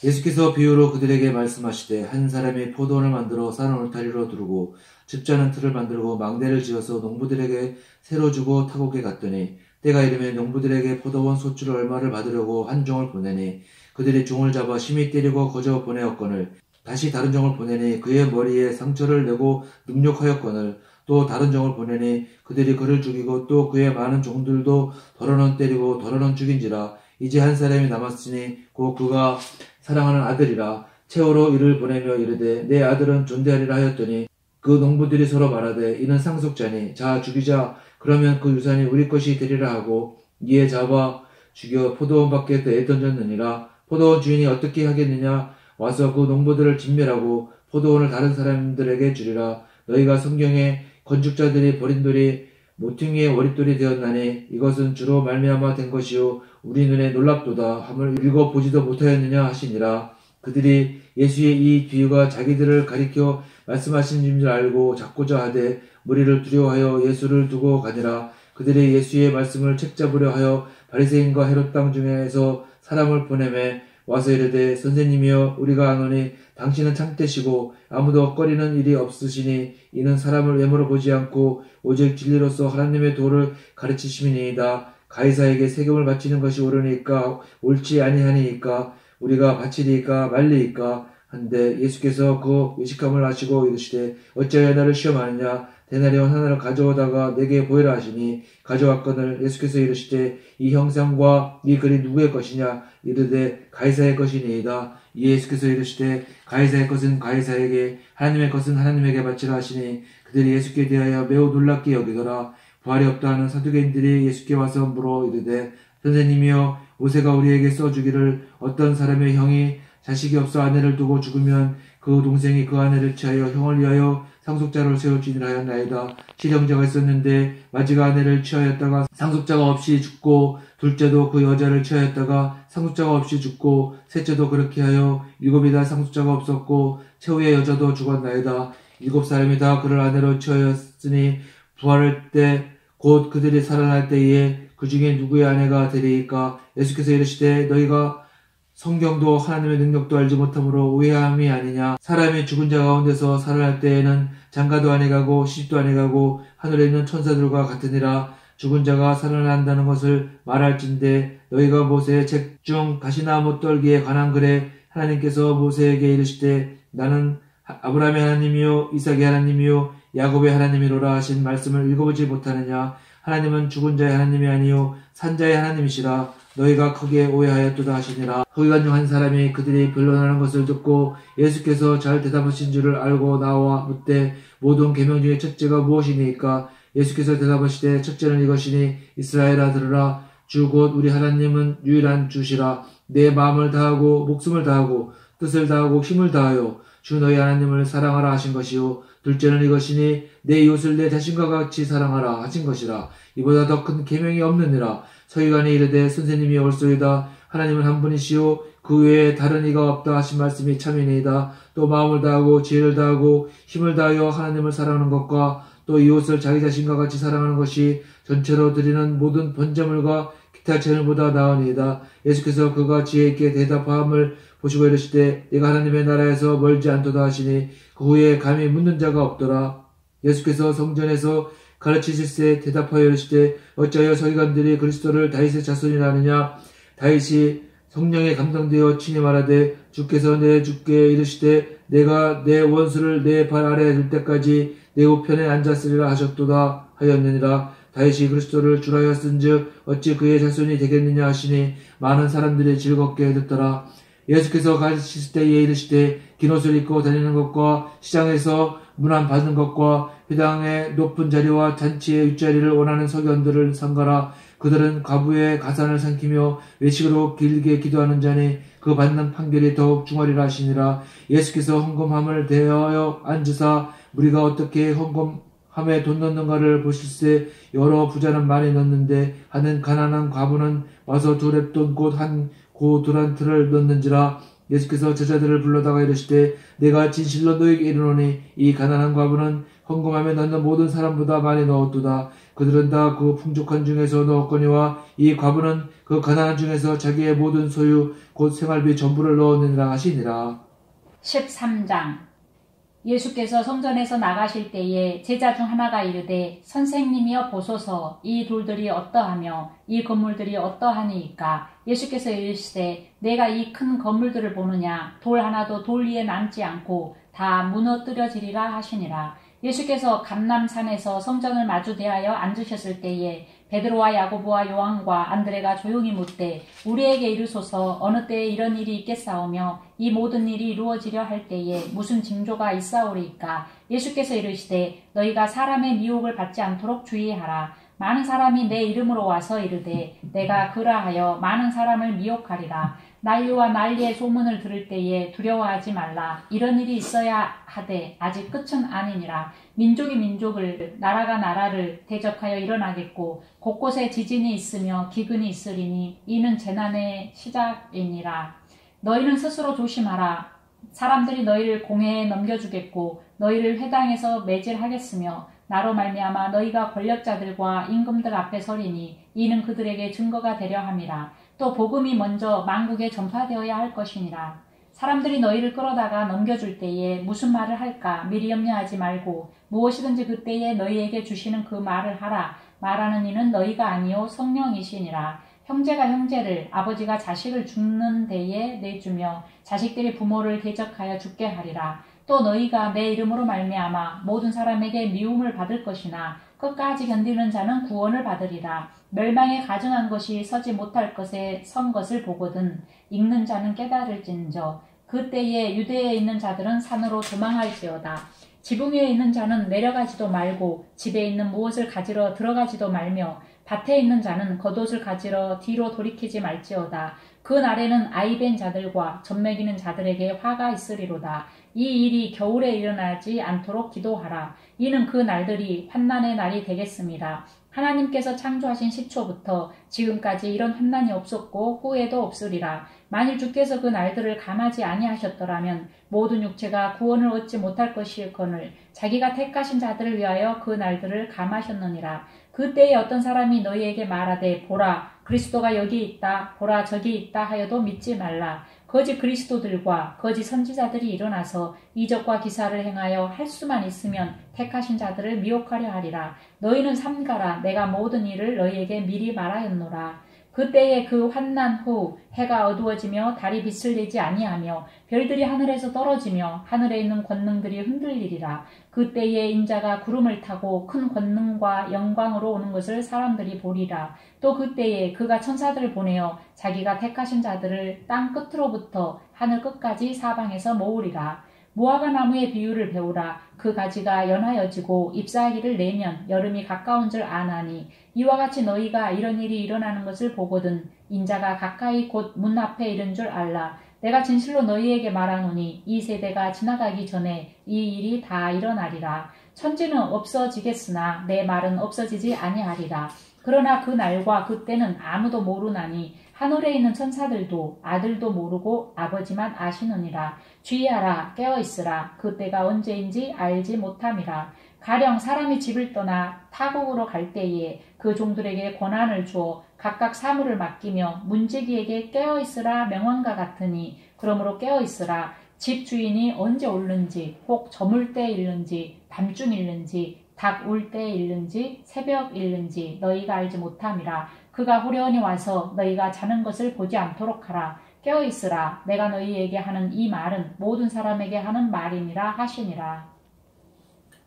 예수께서 비유로 그들에게 말씀하시되 한 사람이 포도원을 만들어 산 울타리로 두르고 즙자는 틀을 만들고 망대를 지어서 농부들에게 새로 주고 타국에 갔더니 때가 이르면 농부들에게 포도원 소출을 얼마를 받으려고 한 종을 보내니 그들이 종을 잡아 심히 때리고 거저 보내었거늘 다시 다른 종을 보내니 그의 머리에 상처를 내고 능욕하였거늘 또 다른 종을 보내니 그들이 그를 죽이고 또 그의 많은 종들도 더러는 때리고 더러는 죽인지라. 이제 한 사람이 남았으니 곧 그가 사랑하는 아들이라. 최후로 이를 보내며 이르되 내 아들은 존대하리라 하였더니 그 농부들이 서로 말하되 이는 상속자니 자 죽이자. 그러면 그 유산이 우리 것이 되리라 하고 이에 잡아 죽여 포도원 밖에 내던졌느니라. 포도원 주인이 어떻게 하겠느냐. 와서 그 농부들을 진멸하고 포도원을 다른 사람들에게 주리라. 너희가 성경에 건축자들이 버린 돌이 모퉁이의 머릿돌이 되었나니 이것은 주로 말미암아 된 것이요 우리 눈에 놀랍도다 함을 읽어보지도 못하였느냐 하시니라. 그들이 예수의 이 비유가 자기들을 가리켜 말씀하신 줄 알고 잡고자 하되 무리를 두려워하여 예수를 두고 가니라. 그들이 예수의 말씀을 책잡으려 하여 바리새인과 헤롯 땅 중에서 사람을 보내매 와서 이르되 선생님이여 우리가 아노니 당신은 참되시고 아무도 꺼리는 일이 없으시니 이는 사람을 외모로 보지 않고 오직 진리로서 하나님의 도를 가르치심이니이다. 가이사에게 세금을 바치는 것이 옳으니까 옳지 아니하니이까 우리가 바치리이까 말리이까 한데 예수께서 그 외식함을 하시고 이르시되 어찌하여 나를 시험하느냐. 데나리온 하나를 가져오다가 내게 보이라 하시니 가져왔거늘 예수께서 이르시되 이 형상과 이 글이 누구의 것이냐. 이르되 가이사의 것이니이다. 이에 예수께서 이르시되 가이사의 것은 가이사에게 하나님의 것은 하나님에게 바치라 하시니 그들이 예수께 대하여 매우 놀랍게 여기더라. 부활이 없다 하는 사두개인들이 예수께 와서 물어 이르되 선생님이여 모세가 우리에게 써주기를 어떤 사람의 형이 자식이 없어 아내를 두고 죽으면 그 동생이 그 아내를 취하여 형을 위하여 상속자를 세울지니라 하였나이다. 칠형제가 있었는데 마지가 아내를 취하였다가 상속자가 없이 죽고 둘째도 그 여자를 취하였다가 상속자가 없이 죽고 셋째도 그렇게 하여 일곱이 다 상속자가 없었고 최후의 여자도 죽었나이다. 일곱 사람이 다 그를 아내로 취하였으니 부활할 때 곧 그들이 살아날 때에 그 중에 누구의 아내가 되리이까. 예수께서 이르시되 너희가 성경도 하나님의 능력도 알지 못함으로 오해함이 아니냐. 사람이 죽은 자 가운데서 살아날 때에는 장가도 안 해가고 시집도 안 해가고 하늘에 있는 천사들과 같으니라. 죽은 자가 살아난다는 것을 말할진대 너희가 모세의 책 중 가시나무 떨기에 관한 글에 하나님께서 모세에게 이르시되 나는 아브라함의 하나님이요 이삭의 하나님이요 야곱의 하나님이로라 하신 말씀을 읽어보지 못하느냐. 하나님은 죽은 자의 하나님이 아니요 산자의 하나님이시라. 너희가 크게 오해하였도다 하시니라. 거기간 중 한 사람이 그들이 변론하는 것을 듣고 예수께서 잘 대답하신 줄을 알고 나와 묻되 모든 계명 중에 첫째가 무엇이니까. 예수께서 대답하시되 첫째는 이것이니 이스라엘아 들으라. 주 곧 우리 하나님은 유일한 주시라. 내 마음을 다하고 목숨을 다하고 뜻을 다하고 힘을 다하여 주 너희 하나님을 사랑하라 하신 것이요 둘째는 이것이니 내 이웃을 내 자신과 같이 사랑하라 하신 것이라. 이보다 더 큰 계명이 없느니라. 서기관이 이르되 선생님이 옳소이다. 하나님은 한 분이시요 그 외에 다른 이가 없다 하신 말씀이 참이니이다. 또 마음을 다하고 지혜를 다하고 힘을 다하여 하나님을 사랑하는 것과 또 이웃을 자기 자신과 같이 사랑하는 것이 전체로 드리는 모든 번제물과 기타 제물보다 나으니이다. 예수께서 그가 지혜 있게 대답함을 보시고 이르시되 내가 하나님의 나라에서 멀지 않도다 하시니 그 후에 감히 묻는 자가 없더라. 예수께서 성전에서 가르치실세 대답하여 이르시되 어찌하여 서기관들이 그리스도를 다윗의 자손이라 하느냐. 다윗이 성령에 감동되어 친히 말하되 주께서 내 주께 이르시되 내가 내 원수를 내 발 아래에 둘 때까지 내 우편에 앉았으리라 하셨도다 하였느니라. 다윗이 그리스도를 주라 하였은즉 어찌 그의 자손이 되겠느냐 하시니 많은 사람들이 즐겁게 듣더라. 예수께서 가르치실 때에 이르시되 긴 옷을 입고 다니는 것과 시장에서 문안 받는 것과 회당의 높은 자리와 잔치의 윗자리를 원하는 서기관들을 삼가라. 그들은 과부의 가산을 삼키며 외식으로 길게 기도하는 자니 그 받는 판결이 더욱 중하리라 하시니라. 예수께서 헌금함을 대하여 앉으사 우리가 어떻게 헌금함에 돈 넣는가를 보실세. 여러 부자는 많이 넣는데 하는 가난한 과부는 와서 두 렙돈 곧 한 고 두란트를 넣는지라. 예수께서 제자들을 불러다가 이르시되 내가 진실로 너에게 이르노니 이 가난한 과부는 헌금함에 넣는 모든 사람보다 많이 넣었도다. 그들은 다 그 풍족한 중에서 넣었거니와 이 과부는 그 가난한 중에서 자기의 모든 소유 곧 생활비 전부를 넣었느니라 하시니라. 13장. 예수께서 성전에서 나가실 때에 제자 중 하나가 이르되 선생님이여 보소서 이 돌들이 어떠하며 이 건물들이 어떠하니이까. 예수께서 이르시되 내가 이 큰 건물들을 보느냐. 돌 하나도 돌 위에 남지 않고 다 무너뜨려지리라 하시니라. 예수께서 감람산에서 성전을 마주 대하여 앉으셨을 때에 베드로와 야고보와 요한과 안드레가 조용히 묻되 우리에게 이르소서 어느 때에 이런 일이 있겠사오며 이 모든 일이 이루어지려 할 때에 무슨 징조가 있사오리이까. 예수께서 이르시되 너희가 사람의 미혹을 받지 않도록 주의하라. 많은 사람이 내 이름으로 와서 이르되 내가 그라하여 많은 사람을 미혹하리라. 난리와 난리의 소문을 들을 때에 두려워하지 말라. 이런 일이 있어야 하되 아직 끝은 아니니라. 민족이 민족을 나라가 나라를 대적하여 일어나겠고 곳곳에 지진이 있으며 기근이 있으리니 이는 재난의 시작이니라. 너희는 스스로 조심하라. 사람들이 너희를 공회에 넘겨주겠고 너희를 회당에서 매질하겠으며 나로 말미암아 너희가 권력자들과 임금들 앞에 서리니 이는 그들에게 증거가 되려 함이라. 또 복음이 먼저 만국에 전파되어야 할 것이니라. 사람들이 너희를 끌어다가 넘겨줄 때에 무슨 말을 할까 미리 염려하지 말고 무엇이든지 그때에 너희에게 주시는 그 말을 하라. 말하는 이는 너희가 아니요 성령이시니라. 형제가 형제를 아버지가 자식을 죽는 데에 내주며 자식들이 부모를 대적하여 죽게 하리라. 또 너희가 내 이름으로 말미암아 모든 사람에게 미움을 받을 것이나 끝까지 견디는 자는 구원을 받으리라. 멸망에 가증한 것이 서지 못할 것에 선 것을 보거든 읽는 자는 깨달을진저. 그때에 유대에 있는 자들은 산으로 도망할지어다. 지붕 위에 있는 자는 내려가지도 말고 집에 있는 무엇을 가지러 들어가지도 말며 밭에 있는 자는 겉옷을 가지러 뒤로 돌이키지 말지어다. 그 날에는 아이벤 자들과 젖먹이는 자들에게 화가 있으리로다. 이 일이 겨울에 일어나지 않도록 기도하라. 이는 그 날들이 환난의 날이 되겠습니다. 하나님께서 창조하신 시초부터 지금까지 이런 환난이 없었고 후에도 없으리라. 만일 주께서 그 날들을 감하지 아니하셨더라면 모든 육체가 구원을 얻지 못할 것이거늘 자기가 택하신 자들을 위하여 그 날들을 감하셨느니라. 그때에 어떤 사람이 너희에게 말하되 보라 그리스도가 여기 있다 보라 저기 있다 하여도 믿지 말라. 거짓 그리스도들과 거짓 선지자들이 일어나서 이적과 기사를 행하여 할 수만 있으면 택하신 자들을 미혹하려 하리라. 너희는 삼가라. 내가 모든 일을 너희에게 미리 말하였노라. 그때에 그 환난 후 해가 어두워지며 달이 빛을 내지 아니하며 별들이 하늘에서 떨어지며 하늘에 있는 권능들이 흔들리리라. 그때에 인자가 구름을 타고 큰 권능과 영광으로 오는 것을 사람들이 보리라. 또 그때에 그가 천사들을 보내어 자기가 택하신 자들을 땅 끝으로부터 하늘 끝까지 사방에서 모으리라. 무화과 나무의 비유를 배우라. 그 가지가 연하여지고 잎사귀를 내면 여름이 가까운 줄 아나니 이와 같이 너희가 이런 일이 일어나는 것을 보거든 인자가 가까이 곧 문 앞에 이른 줄 알라. 내가 진실로 너희에게 말하노니 이 세대가 지나가기 전에 이 일이 다 일어나리라. 천지는 없어지겠으나 내 말은 없어지지 아니하리라. 그러나 그 날과 그 때는 아무도 모르나니 하늘에 있는 천사들도 아들도 모르고 아버지만 아시느니라. 주의하라. 깨어있으라. 그때가 언제인지 알지 못함이라. 가령 사람이 집을 떠나 타국으로 갈 때에 그 종들에게 권한을 주어 각각 사물을 맡기며 문지기에게 깨어있으라 명함과 같으니 그러므로 깨어있으라. 집 주인이 언제 올는지 혹 저물 때 일는지 밤중 일는지 닭 울 때 일는지 새벽 일는지 너희가 알지 못함이라. 그가 후련히 와서 너희가 자는 것을 보지 않도록 하라. 깨어있으라. 내가 너희에게 하는 이 말은 모든 사람에게 하는 말이니라 하시니라.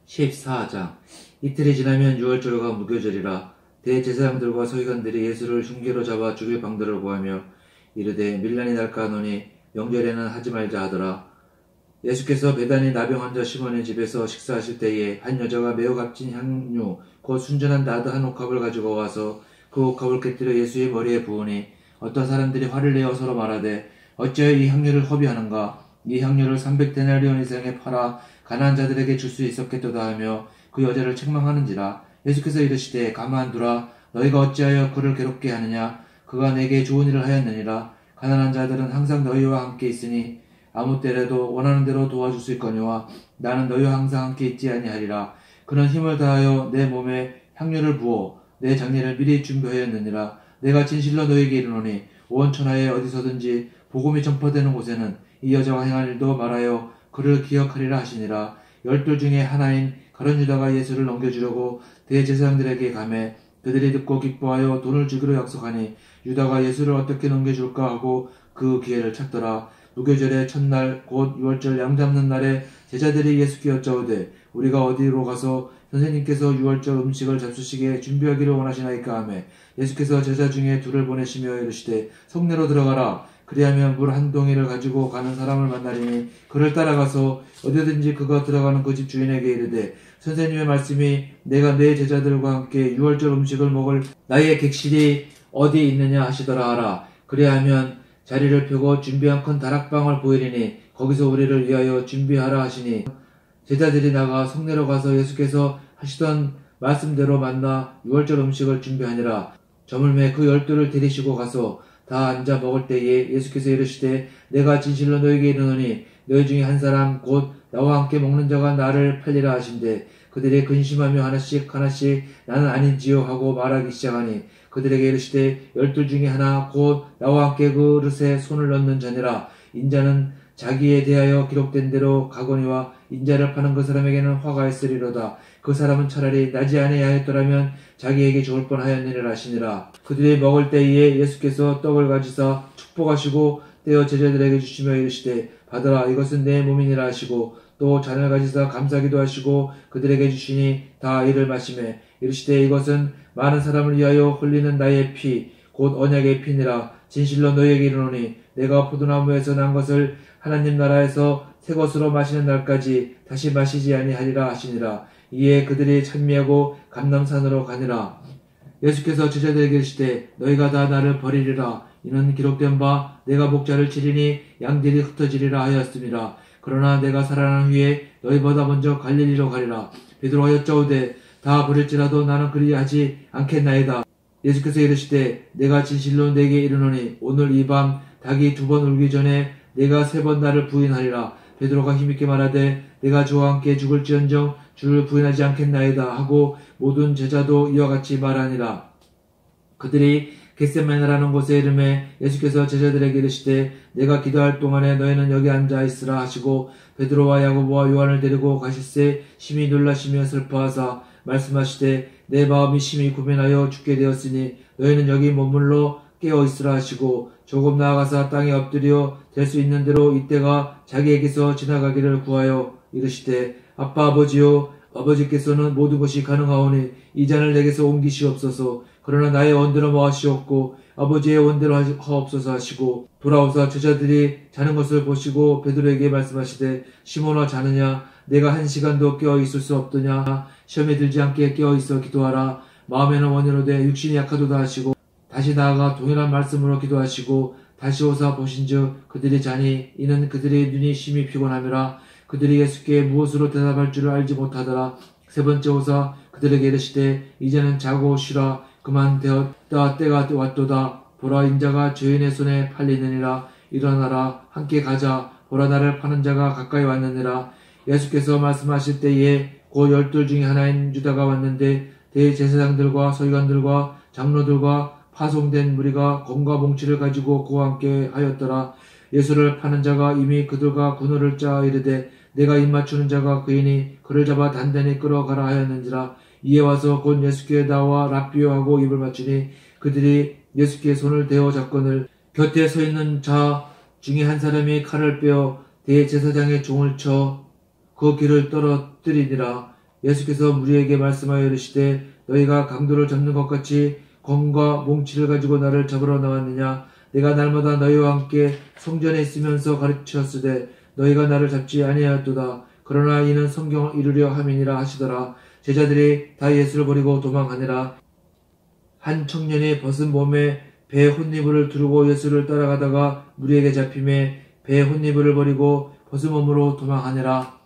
14장. 이틀이 지나면 유월절과 무교절이라. 대제사장들과 서기관들이 예수를 흉계로 잡아 죽일 방도를 구하며 이르되 밀란이 날까 하노니 명절에는 하지 말자 하더라. 예수께서 베다니 나병 환자 시몬의 집에서 식사하실 때에 한 여자가 매우 값진 향유 곧 순전한 나드 한 옥합을 가지고 와서 그 옥합을 깨뜨려 예수의 머리에 부으니 어떤 사람들이 화를 내어 서로 말하되 어찌하여 이 향유를 허비하는가. 이 향유를 300데나리온 이상에 팔아 가난한 자들에게 줄 수 있었겠도다 하며 그 여자를 책망하는지라. 예수께서 이르시되 가만두라. 너희가 어찌하여 그를 괴롭게 하느냐. 그가 내게 좋은 일을 하였느니라. 가난한 자들은 항상 너희와 함께 있으니 아무 때라도 원하는 대로 도와줄 수 있거니와 나는 너희와 항상 함께 있지 아니하리라. 그는 힘을 다하여 내 몸에 향료를 부어 내 장례를 미리 준비하였느니라. 내가 진실로 너희에게 이르노니 온 천하에 어디서든지 복음이 전파되는 곳에는 이 여자가 행한 일도 말하여 그를 기억하리라 하시니라. 12 중에 하나인 가룟 유다가 예수를 넘겨주려고 대제사장들에게 가매 그들이 듣고 기뻐하여 돈을 주기로 약속하니 유다가 예수를 어떻게 넘겨줄까 하고 그 기회를 찾더라. 무교절의 첫날 곧 유월절 양 잡는 날에 제자들이 예수께 여짜오되 우리가 어디로 가서 선생님께서 유월절 음식을 잡수시게 준비하기를 원하시나이까 하매 예수께서 제자 중에 둘을 보내시며 이르시되 성내로 들어가라. 그리하면 물 한 동이를 가지고 가는 사람을 만나리니 그를 따라가서 어디든지 그가 들어가는 그 집 주인에게 이르되 선생님의 말씀이 내가 내 제자들과 함께 유월절 음식을 먹을 나의 객실이 어디 있느냐 하시더라 하라. 그리하면 자리를 펴고 준비한 큰 다락방을 보이리니 거기서 우리를 위하여 준비하라 하시니 제자들이 나가 성내로 가서 예수께서 하시던 말씀대로 만나 유월절 음식을 준비하니라. 저물매 그 12를 데리시고 가서 다 앉아 먹을 때에 예수께서 이르시되 내가 진실로 너희에게 이르노니 너희 중에 한 사람 곧 나와 함께 먹는 자가 나를 팔리라 하신대 그들이 근심하며 하나씩 나는 아닌지요 하고 말하기 시작하니 그들에게 이르시되 12 중에 하나 곧 나와 함께 그릇에 손을 넣는 자니라. 인자는 자기에 대하여 기록된 대로 가거니와 인자를 파는 그 사람에게는 화가 있으리로다. 그 사람은 차라리 나지 아니하였더라면 자기에게 죽을 뻔하였느니라 하시니라. 그들이 먹을 때에 예수께서 떡을 가지사 축복하시고 떼어 제자들에게 주시며 이르시되 받으라 이것은 내 몸이니라 하시고 또 잔을 가지사 감사기도 하시고 그들에게 주시니 다 이를 마시매 이르시되 이것은 많은 사람을 위하여 흘리는 나의 피 곧 언약의 피니라. 진실로 너희에게 이르노니 내가 포도나무에서 난 것을 하나님 나라에서 새 것으로 마시는 날까지 다시 마시지 아니하리라 하시니라. 이에 그들이 찬미하고 감람산으로 가니라. 예수께서 제자들에게 이르시되 너희가 다 나를 버리리라. 이는 기록된 바 내가 목자를 치리니 양들이 흩어지리라 하였습니다. 그러나 내가 살아난 후에 너희보다 먼저 갈릴리로 가리라. 베드로가 여짜오되 다 버릴지라도 나는 그리하지 않겠나이다. 예수께서 이르시되 내가 진실로 내게 이르노니 오늘 이 밤 닭이 2번 울기 전에 내가 3번 나를 부인하리라. 베드로가 힘있게 말하되 내가 주와 함께 죽을지언정 주를 부인하지 않겠나이다 하고 모든 제자도 이와 같이 말하니라. 그들이 겟세마네라는 곳에 이르매 예수께서 제자들에게 이르시되 내가 기도할 동안에 너희는 여기 앉아 있으라 하시고 베드로와 야고보와 요한을 데리고 가실새 심히 놀라시며 슬퍼하사 말씀하시되 내 마음이 심히 고민하여 죽게 되었으니 너희는 여기 머물러 깨어 있으라 하시고 조금 나아가사 땅에 엎드려 될 수 있는 대로 이때가 자기에게서 지나가기를 구하여 이르시되 아빠 아버지요 아버지께서는 모든 것이 가능하오니 이 잔을 내게서 옮기시옵소서. 그러나 나의 원대로 뭐하시옵고 아버지의 원대로 하옵소서 하시고 돌아오사 제자들이 자는 것을 보시고 베드로에게 말씀하시되 시몬아 자느냐 내가 1시간도 깨어 있을 수 없더냐. 시험에 들지 않게 깨어 있어 기도하라. 마음에는 원이로되 육신이 약하도다 하시고 다시 나아가 동일한 말씀으로 기도하시고 다시 오사 보신즉 그들이 자니 이는 그들의 눈이 심히 피곤함이라. 그들이 예수께 무엇으로 대답할 줄을 알지 못하더라. 3번째 오사 그들에게 이르시되 이제는 자고 쉬라. 그만 되었다. 때가 왔도다. 보라 인자가 죄인의 손에 팔리느니라. 일어나라 함께 가자. 보라 나를 파는 자가 가까이 왔느니라. 예수께서 말씀하실 때에 곧 12 중에 하나인 유다가 왔는데 대제사장들과 서기관들과 장로들과 파송된 무리가 검과 몽치를 가지고 그와 함께 하였더라. 예수를 파는 자가 이미 그들과 군호를 짜 이르되 내가 입맞추는 자가 그이니 그를 잡아 단단히 끌어가라 하였는지라. 이에 와서 곧 예수께 나와 랍비요 하고 입을 맞추니 그들이 예수께 손을 대어 잡거늘 곁에 서 있는 자 중에 한 사람이 칼을 빼어 대제사장의 종을 쳐 그 귀를 떨어뜨리니라. 예수께서 무리에게 말씀하여 이르시되 너희가 강도를 잡는 것 같이 검과 몽치를 가지고 나를 잡으러 나왔느냐. 내가 날마다 너희와 함께 성전에 있으면서 가르치었으되 너희가 나를 잡지 아니하였도다. 그러나 이는 성경을 이루려 함이니라 하시더라. 제자들이 다 예수를 버리고 도망하니라. 한 청년이 벗은 몸에 배 혼니부를 두르고 예수를 따라가다가 무리에게 잡힘에 배 혼니부를 버리고 벗은 몸으로 도망하니라.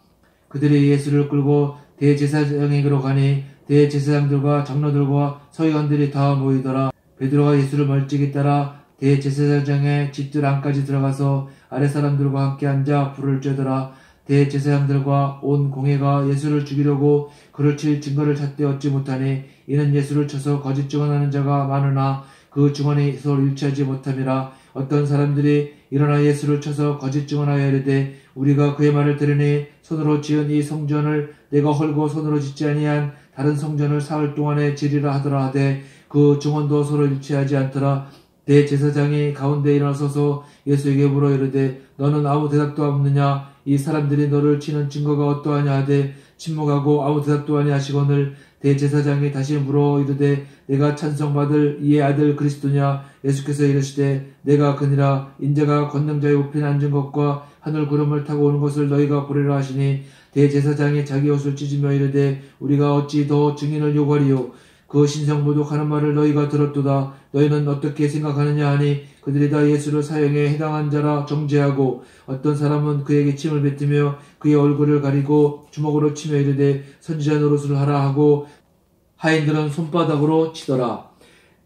그들이 예수를 끌고 대제사장에게로 가니 대제사장들과 장로들과 서기관들이 다 모이더라. 베드로가 예수를 멀찍이 따라 대제사장의 집들 안까지 들어가서 아랫 사람들과 함께 앉아 불을 쬐더라. 대제사장들과 온 공회가 예수를 죽이려고 그를 칠 증거를 찾되 얻지 못하니 이는 예수를 쳐서 거짓 증언하는 자가 많으나 그 증언이 서로 일치하지 못함이라. 어떤 사람들이 일어나 예수를 쳐서 거짓 증언하여 이르되 우리가 그의 말을 들으니 손으로 지은 이 성전을 내가 헐고 손으로 짓지 아니한 다른 성전을 사흘 동안에 지리라 하더라 하되 그 증언도 서로 일치하지 않더라. 대제사장이 가운데 일어서서 예수에게 물어 이르되 너는 아무 대답도 없느냐? 이 사람들이 너를 치는 증거가 어떠하냐 하되 침묵하고 아무 대답도 아니하시거늘 대제사장이 다시 물어 이르되 내가 찬송받을 이의 아들 그리스도냐? 예수께서 이르시되 내가 그니라. 인자가 권능자의 우편에 앉은 것과 하늘 구름을 타고 오는 것을 너희가 보리라 하시니 대제사장이 자기 옷을 찢으며 이르되 우리가 어찌 더 증인을 요구하리요? 그 신성모독 하는 말을 너희가 들었도다. 너희는 어떻게 생각하느냐 하니 그들이 다 예수를 사형에 해당한 자라 정죄하고 어떤 사람은 그에게 침을 뱉으며 그의 얼굴을 가리고 주먹으로 치며 이르되 선지자 노릇을 하라 하고 하인들은 손바닥으로 치더라.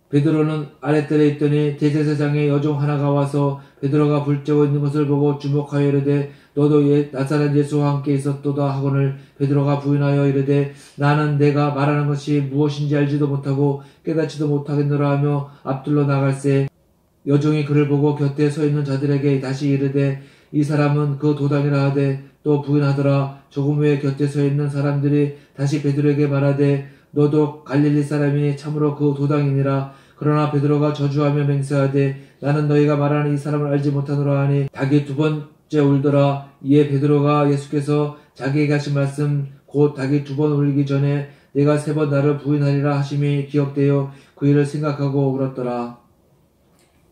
베드로는 아랫뜰에 있더니 대제사장의 여종 하나가 와서 베드로가 불 쬐고 있는 것을 보고 주목하여 이르되 너도 나사렛 예수와 함께 있었도다 하거늘 베드로가 부인하여 이르되 나는 내가 말하는 것이 무엇인지 알지도 못하고 깨닫지도 못하겠노라 하며 앞둘러 나갈새 여종이 그를 보고 곁에 서 있는 자들에게 다시 이르되 이 사람은 그 도당이라 하되 또 부인하더라. 조금 후에 곁에 서 있는 사람들이 다시 베드로에게 말하되 너도 갈릴리 사람이니 참으로 그 도당이니라. 그러나 베드로가 저주하며 맹세하되 나는 너희가 말하는 이 사람을 알지 못하노라 하니 닭이 두 번째 울더라. 이에 베드로가 예수께서 자기에게 하신 말씀 곧 닭이 두 번 울기 전에 내가 세 번 나를 부인하리라 하심이 기억되어 그 일을 생각하고 울었더라.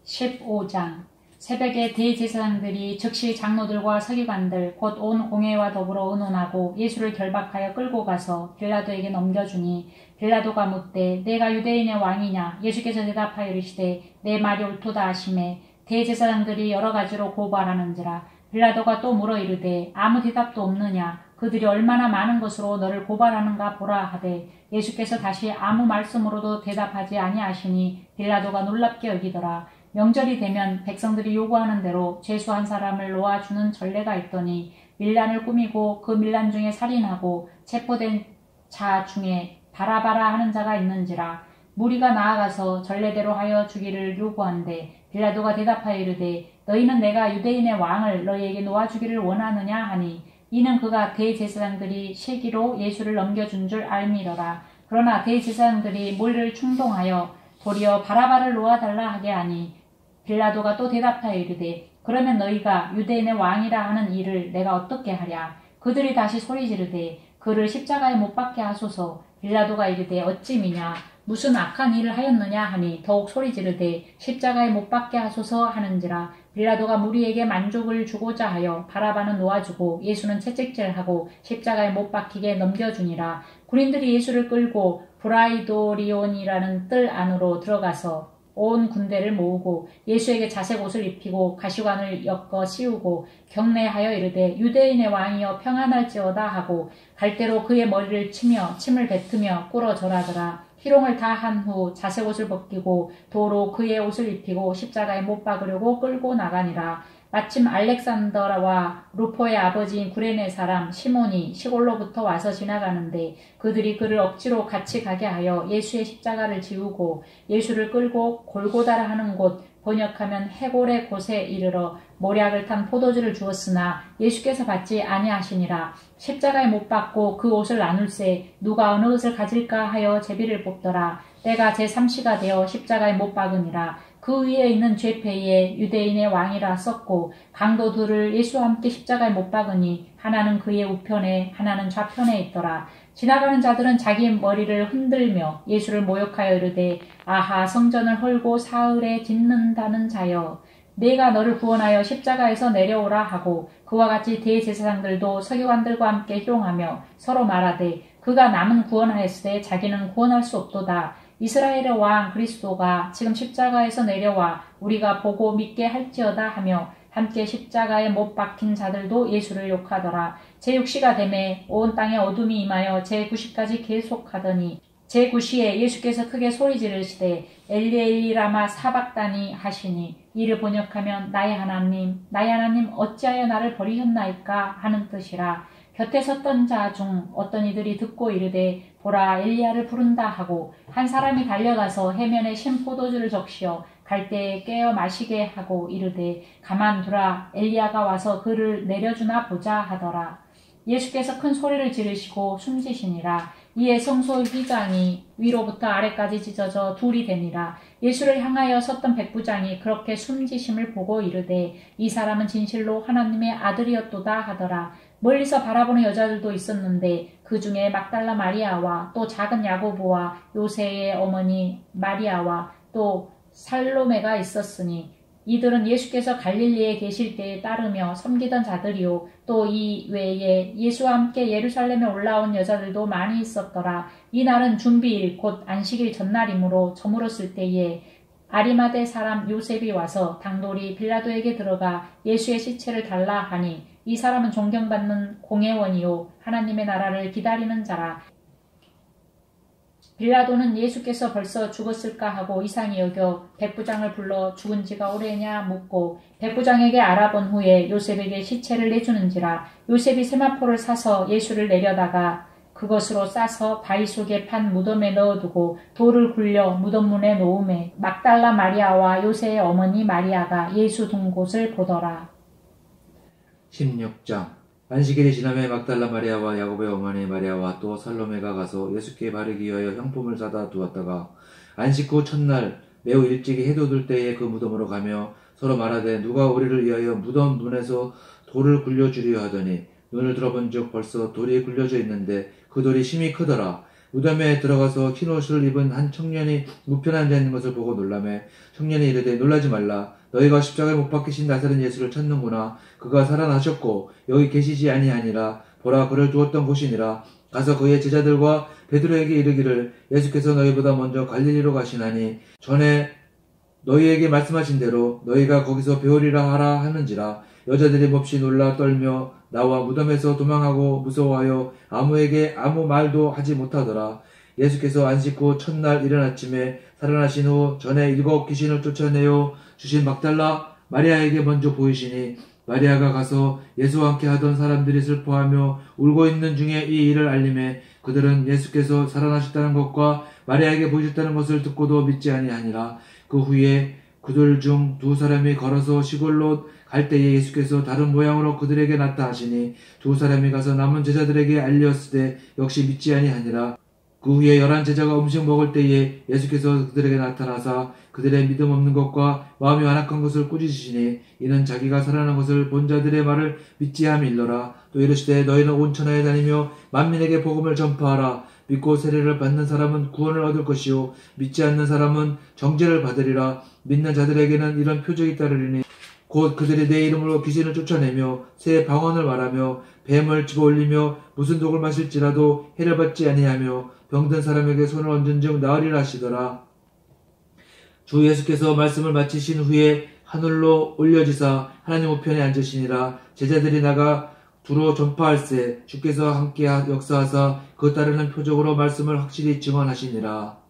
15장 새벽에 대제사장들이 즉시 장로들과 서기관들 곧 온 공회와 더불어 의논하고 예수를 결박하여 끌고 가서 빌라도에게 넘겨주니 빌라도가 묻되 내가 유대인의 왕이냐? 예수께서 대답하여 이르시되 내 말이 옳도다 하시매 대제사장들이 여러 가지로 고발하는지라. 빌라도가 또 물어 이르되 아무 대답도 없느냐? 그들이 얼마나 많은 것으로 너를 고발하는가 보라 하되 예수께서 다시 아무 말씀으로도 대답하지 아니하시니 빌라도가 놀랍게 여기더라. 명절이 되면 백성들이 요구하는 대로 죄수 한 사람을 놓아주는 전례가 있더니 밀란을 꾸미고 그 밀란 중에 살인하고 체포된 자 중에 바라바라 하는 자가 있는지라. 무리가 나아가서 전례대로 하여 주기를 요구한대 빌라도가 대답하여 이르되 너희는 내가 유대인의 왕을 너희에게 놓아주기를 원하느냐 하니 이는 그가 대제사장들이 시기로 예수를 넘겨준 줄 알미러라. 그러나 대제사장들이 몰를 충동하여 도리어 바라바를 놓아달라 하게 하니 빌라도가 또 대답하여 이르되 그러면 너희가 유대인의 왕이라 하는 일을 내가 어떻게 하랴? 그들이 다시 소리 지르되 그를 십자가에 못 박게 하소서. 빌라도가 이르되 어찌 미냐? 무슨 악한 일을 하였느냐 하니 더욱 소리 지르되 십자가에 못 박게 하소서 하는지라. 빌라도가 무리에게 만족을 주고자 하여 바라바는 놓아주고 예수는 채찍질하고 십자가에 못 박히게 넘겨주니라. 군인들이 예수를 끌고 브라이도리온이라는 뜰 안으로 들어가서 온 군대를 모으고 예수에게 자색 옷을 입히고 가시관을 엮어 씌우고 경례하여 이르되 유대인의 왕이여 평안할지어다 하고 갈대로 그의 머리를 치며 침을 뱉으며 꿇어 절하더라. 희롱을 다 한 후 자색 옷을 벗기고 도로 그의 옷을 입히고 십자가에 못 박으려고 끌고 나가니라. 마침 알렉산더와 루포의 아버지인 구레네 사람 시몬이 시골로부터 와서 지나가는데 그들이 그를 억지로 같이 가게 하여 예수의 십자가를 지우고 예수를 끌고 골고다라 하는 곳 번역하면 해골의 곳에 이르러 모략을 탄 포도주를 주었으나 예수께서 받지 아니하시니라. 십자가에 못 박고 그 옷을 나눌새 누가 어느 것을 가질까 하여 제비를 뽑더라. 때가 제3시가 되어 십자가에 못 박으니라. 그 위에 있는 죄패에 유대인의 왕이라 썼고 강도들을 예수와 함께 십자가에 못 박으니 하나는 그의 우편에 하나는 좌편에 있더라. 지나가는 자들은 자기 머리를 흔들며 예수를 모욕하여 이르되 아하 성전을 헐고 사흘에 짓는다는 자여 내가 너를 구원하여 십자가에서 내려오라 하고 그와 같이 대제사장들도 서기관들과 함께 희롱하며 서로 말하되 그가 남은 구원하였으되 자기는 구원할 수 없도다. 이스라엘의 왕 그리스도가 지금 십자가에서 내려와 우리가 보고 믿게 할지어다 하며 함께 십자가에 못 박힌 자들도 예수를 욕하더라. 제6시가 되매 온 땅에 어둠이 임하여 제9시까지 계속하더니 제9시에 예수께서 크게 소리 지르시되 엘리 엘리 라마 사박다니 하시니 이를 번역하면 나의 하나님 어찌하여 나를 버리셨나이까 하는 뜻이라. 곁에 섰던 자 중 어떤 이들이 듣고 이르되 보라 엘리야를 부른다 하고 한 사람이 달려가서 해면에 신 포도주를 적시어 갈대에 깨어 마시게 하고 이르되 가만두라 엘리야가 와서 그를 내려주나 보자 하더라. 예수께서 큰 소리를 지르시고 숨지시니라. 이에 성소 휘장이 위로부터 아래까지 찢어져 둘이 되니라. 예수를 향하여 섰던 백부장이 그렇게 숨지심을 보고 이르되 이 사람은 진실로 하나님의 아들이었도다 하더라. 멀리서 바라보는 여자들도 있었는데 그 중에 막달라 마리아와 또 작은 야고보와 요새의 어머니 마리아와 또 살로메가 있었으니 이들은 예수께서 갈릴리에 계실 때에 따르며 섬기던 자들이요 또 이 외에 예수와 함께 예루살렘에 올라온 여자들도 많이 있었더라. 이날은 준비일 곧 안식일 전날이므로 저물었을 때에 아리마대 사람 요셉이 와서 당돌이 빌라도에게 들어가 예수의 시체를 달라 하니 이 사람은 존경받는 공회원이요 하나님의 나라를 기다리는 자라. 빌라도는 예수께서 벌써 죽었을까 하고 이상히 여겨 백부장을 불러 죽은 지가 오래냐 묻고 백부장에게 알아본 후에 요셉에게 시체를 내주는지라. 요셉이 세마포를 사서 예수를 내려다가 그것으로 싸서 바위 속에 판 무덤에 넣어두고 돌을 굴려 무덤 문에 놓음에 막달라 마리아와 요새의 어머니 마리아가 예수 둔 곳을 보더라. 16장 안식일이 지나매 막달라 마리아와 야고보의 어머니 마리아와 또 살로메가 가서 예수께 바르기 위하여 향품을 사다 두었다가 안식 후 첫날 매우 일찍이 해도 들 때에 그 무덤으로 가며 서로 말하되 누가 우리를 위하여 무덤 문에서 돌을 굴려주려 하더니 눈을 들어본즉 벌써 돌이 굴려져 있는데 그 돌이 심히 크더라. 무덤에 들어가서 흰옷을 입은 한 청년이 우편에 앉아있는 것을 보고 놀라매 청년이 이르되 놀라지 말라. 너희가 십자가에 못 박히신 나사렛 예수를 찾는구나. 그가 살아나셨고 여기 계시지 아니하니라. 보라 그를 두었던 곳이니라. 가서 그의 제자들과 베드로에게 이르기를 예수께서 너희보다 먼저 갈릴리로 가시나니 전에 너희에게 말씀하신 대로 너희가 거기서 배우리라 하라 하는지라. 여자들이 몹시 놀라 떨며 나와 무덤에서 도망하고 무서워하여 아무에게 아무 말도 하지 못하더라. 예수께서 안식 후 첫날 이른 아침에 살아나신 후 전에 7 귀신을 쫓아내어 주신 막달라 마리아에게 먼저 보이시니 마리아가 가서 예수와 함께 하던 사람들이 슬퍼하며 울고 있는 중에 이 일을 알림해 그들은 예수께서 살아나셨다는 것과 마리아에게 보이셨다는 것을 듣고도 믿지 아니하니라. 그 후에 그들 중 2 사람이 걸어서 시골로 갈 때에 예수께서 다른 모양으로 그들에게 나타나시니 2 사람이 가서 남은 제자들에게 알렸을 때 역시 믿지 아니하니라. 그 후에 11 제자가 음식 먹을 때에 예수께서 그들에게 나타나사 그들의 믿음 없는 것과 마음이 완악한 것을 꾸짖으시니 이는 자기가 살아난 것을 본 자들의 말을 믿지 함일러라. 또 이르시되 너희는 온 천하에 다니며 만민에게 복음을 전파하라. 믿고 세례를 받는 사람은 구원을 얻을 것이요 믿지 않는 사람은 정죄를 받으리라. 믿는 자들에게는 이런 표적이 따르리니 곧 그들이 내 이름으로 귀신을 쫓아내며 새 방언을 말하며 뱀을 집어올리며 무슨 독을 마실지라도 해를 받지 아니하며 병든 사람에게 손을 얹은 즉 나으리라 하시더라. 주 예수께서 말씀을 마치신 후에 하늘로 올려지사 하나님 우편에 앉으시니라. 제자들이 나가 두루 전파할세 주께서 함께 역사하사 그 따르는 표적으로 말씀을 확실히 증언하시니라.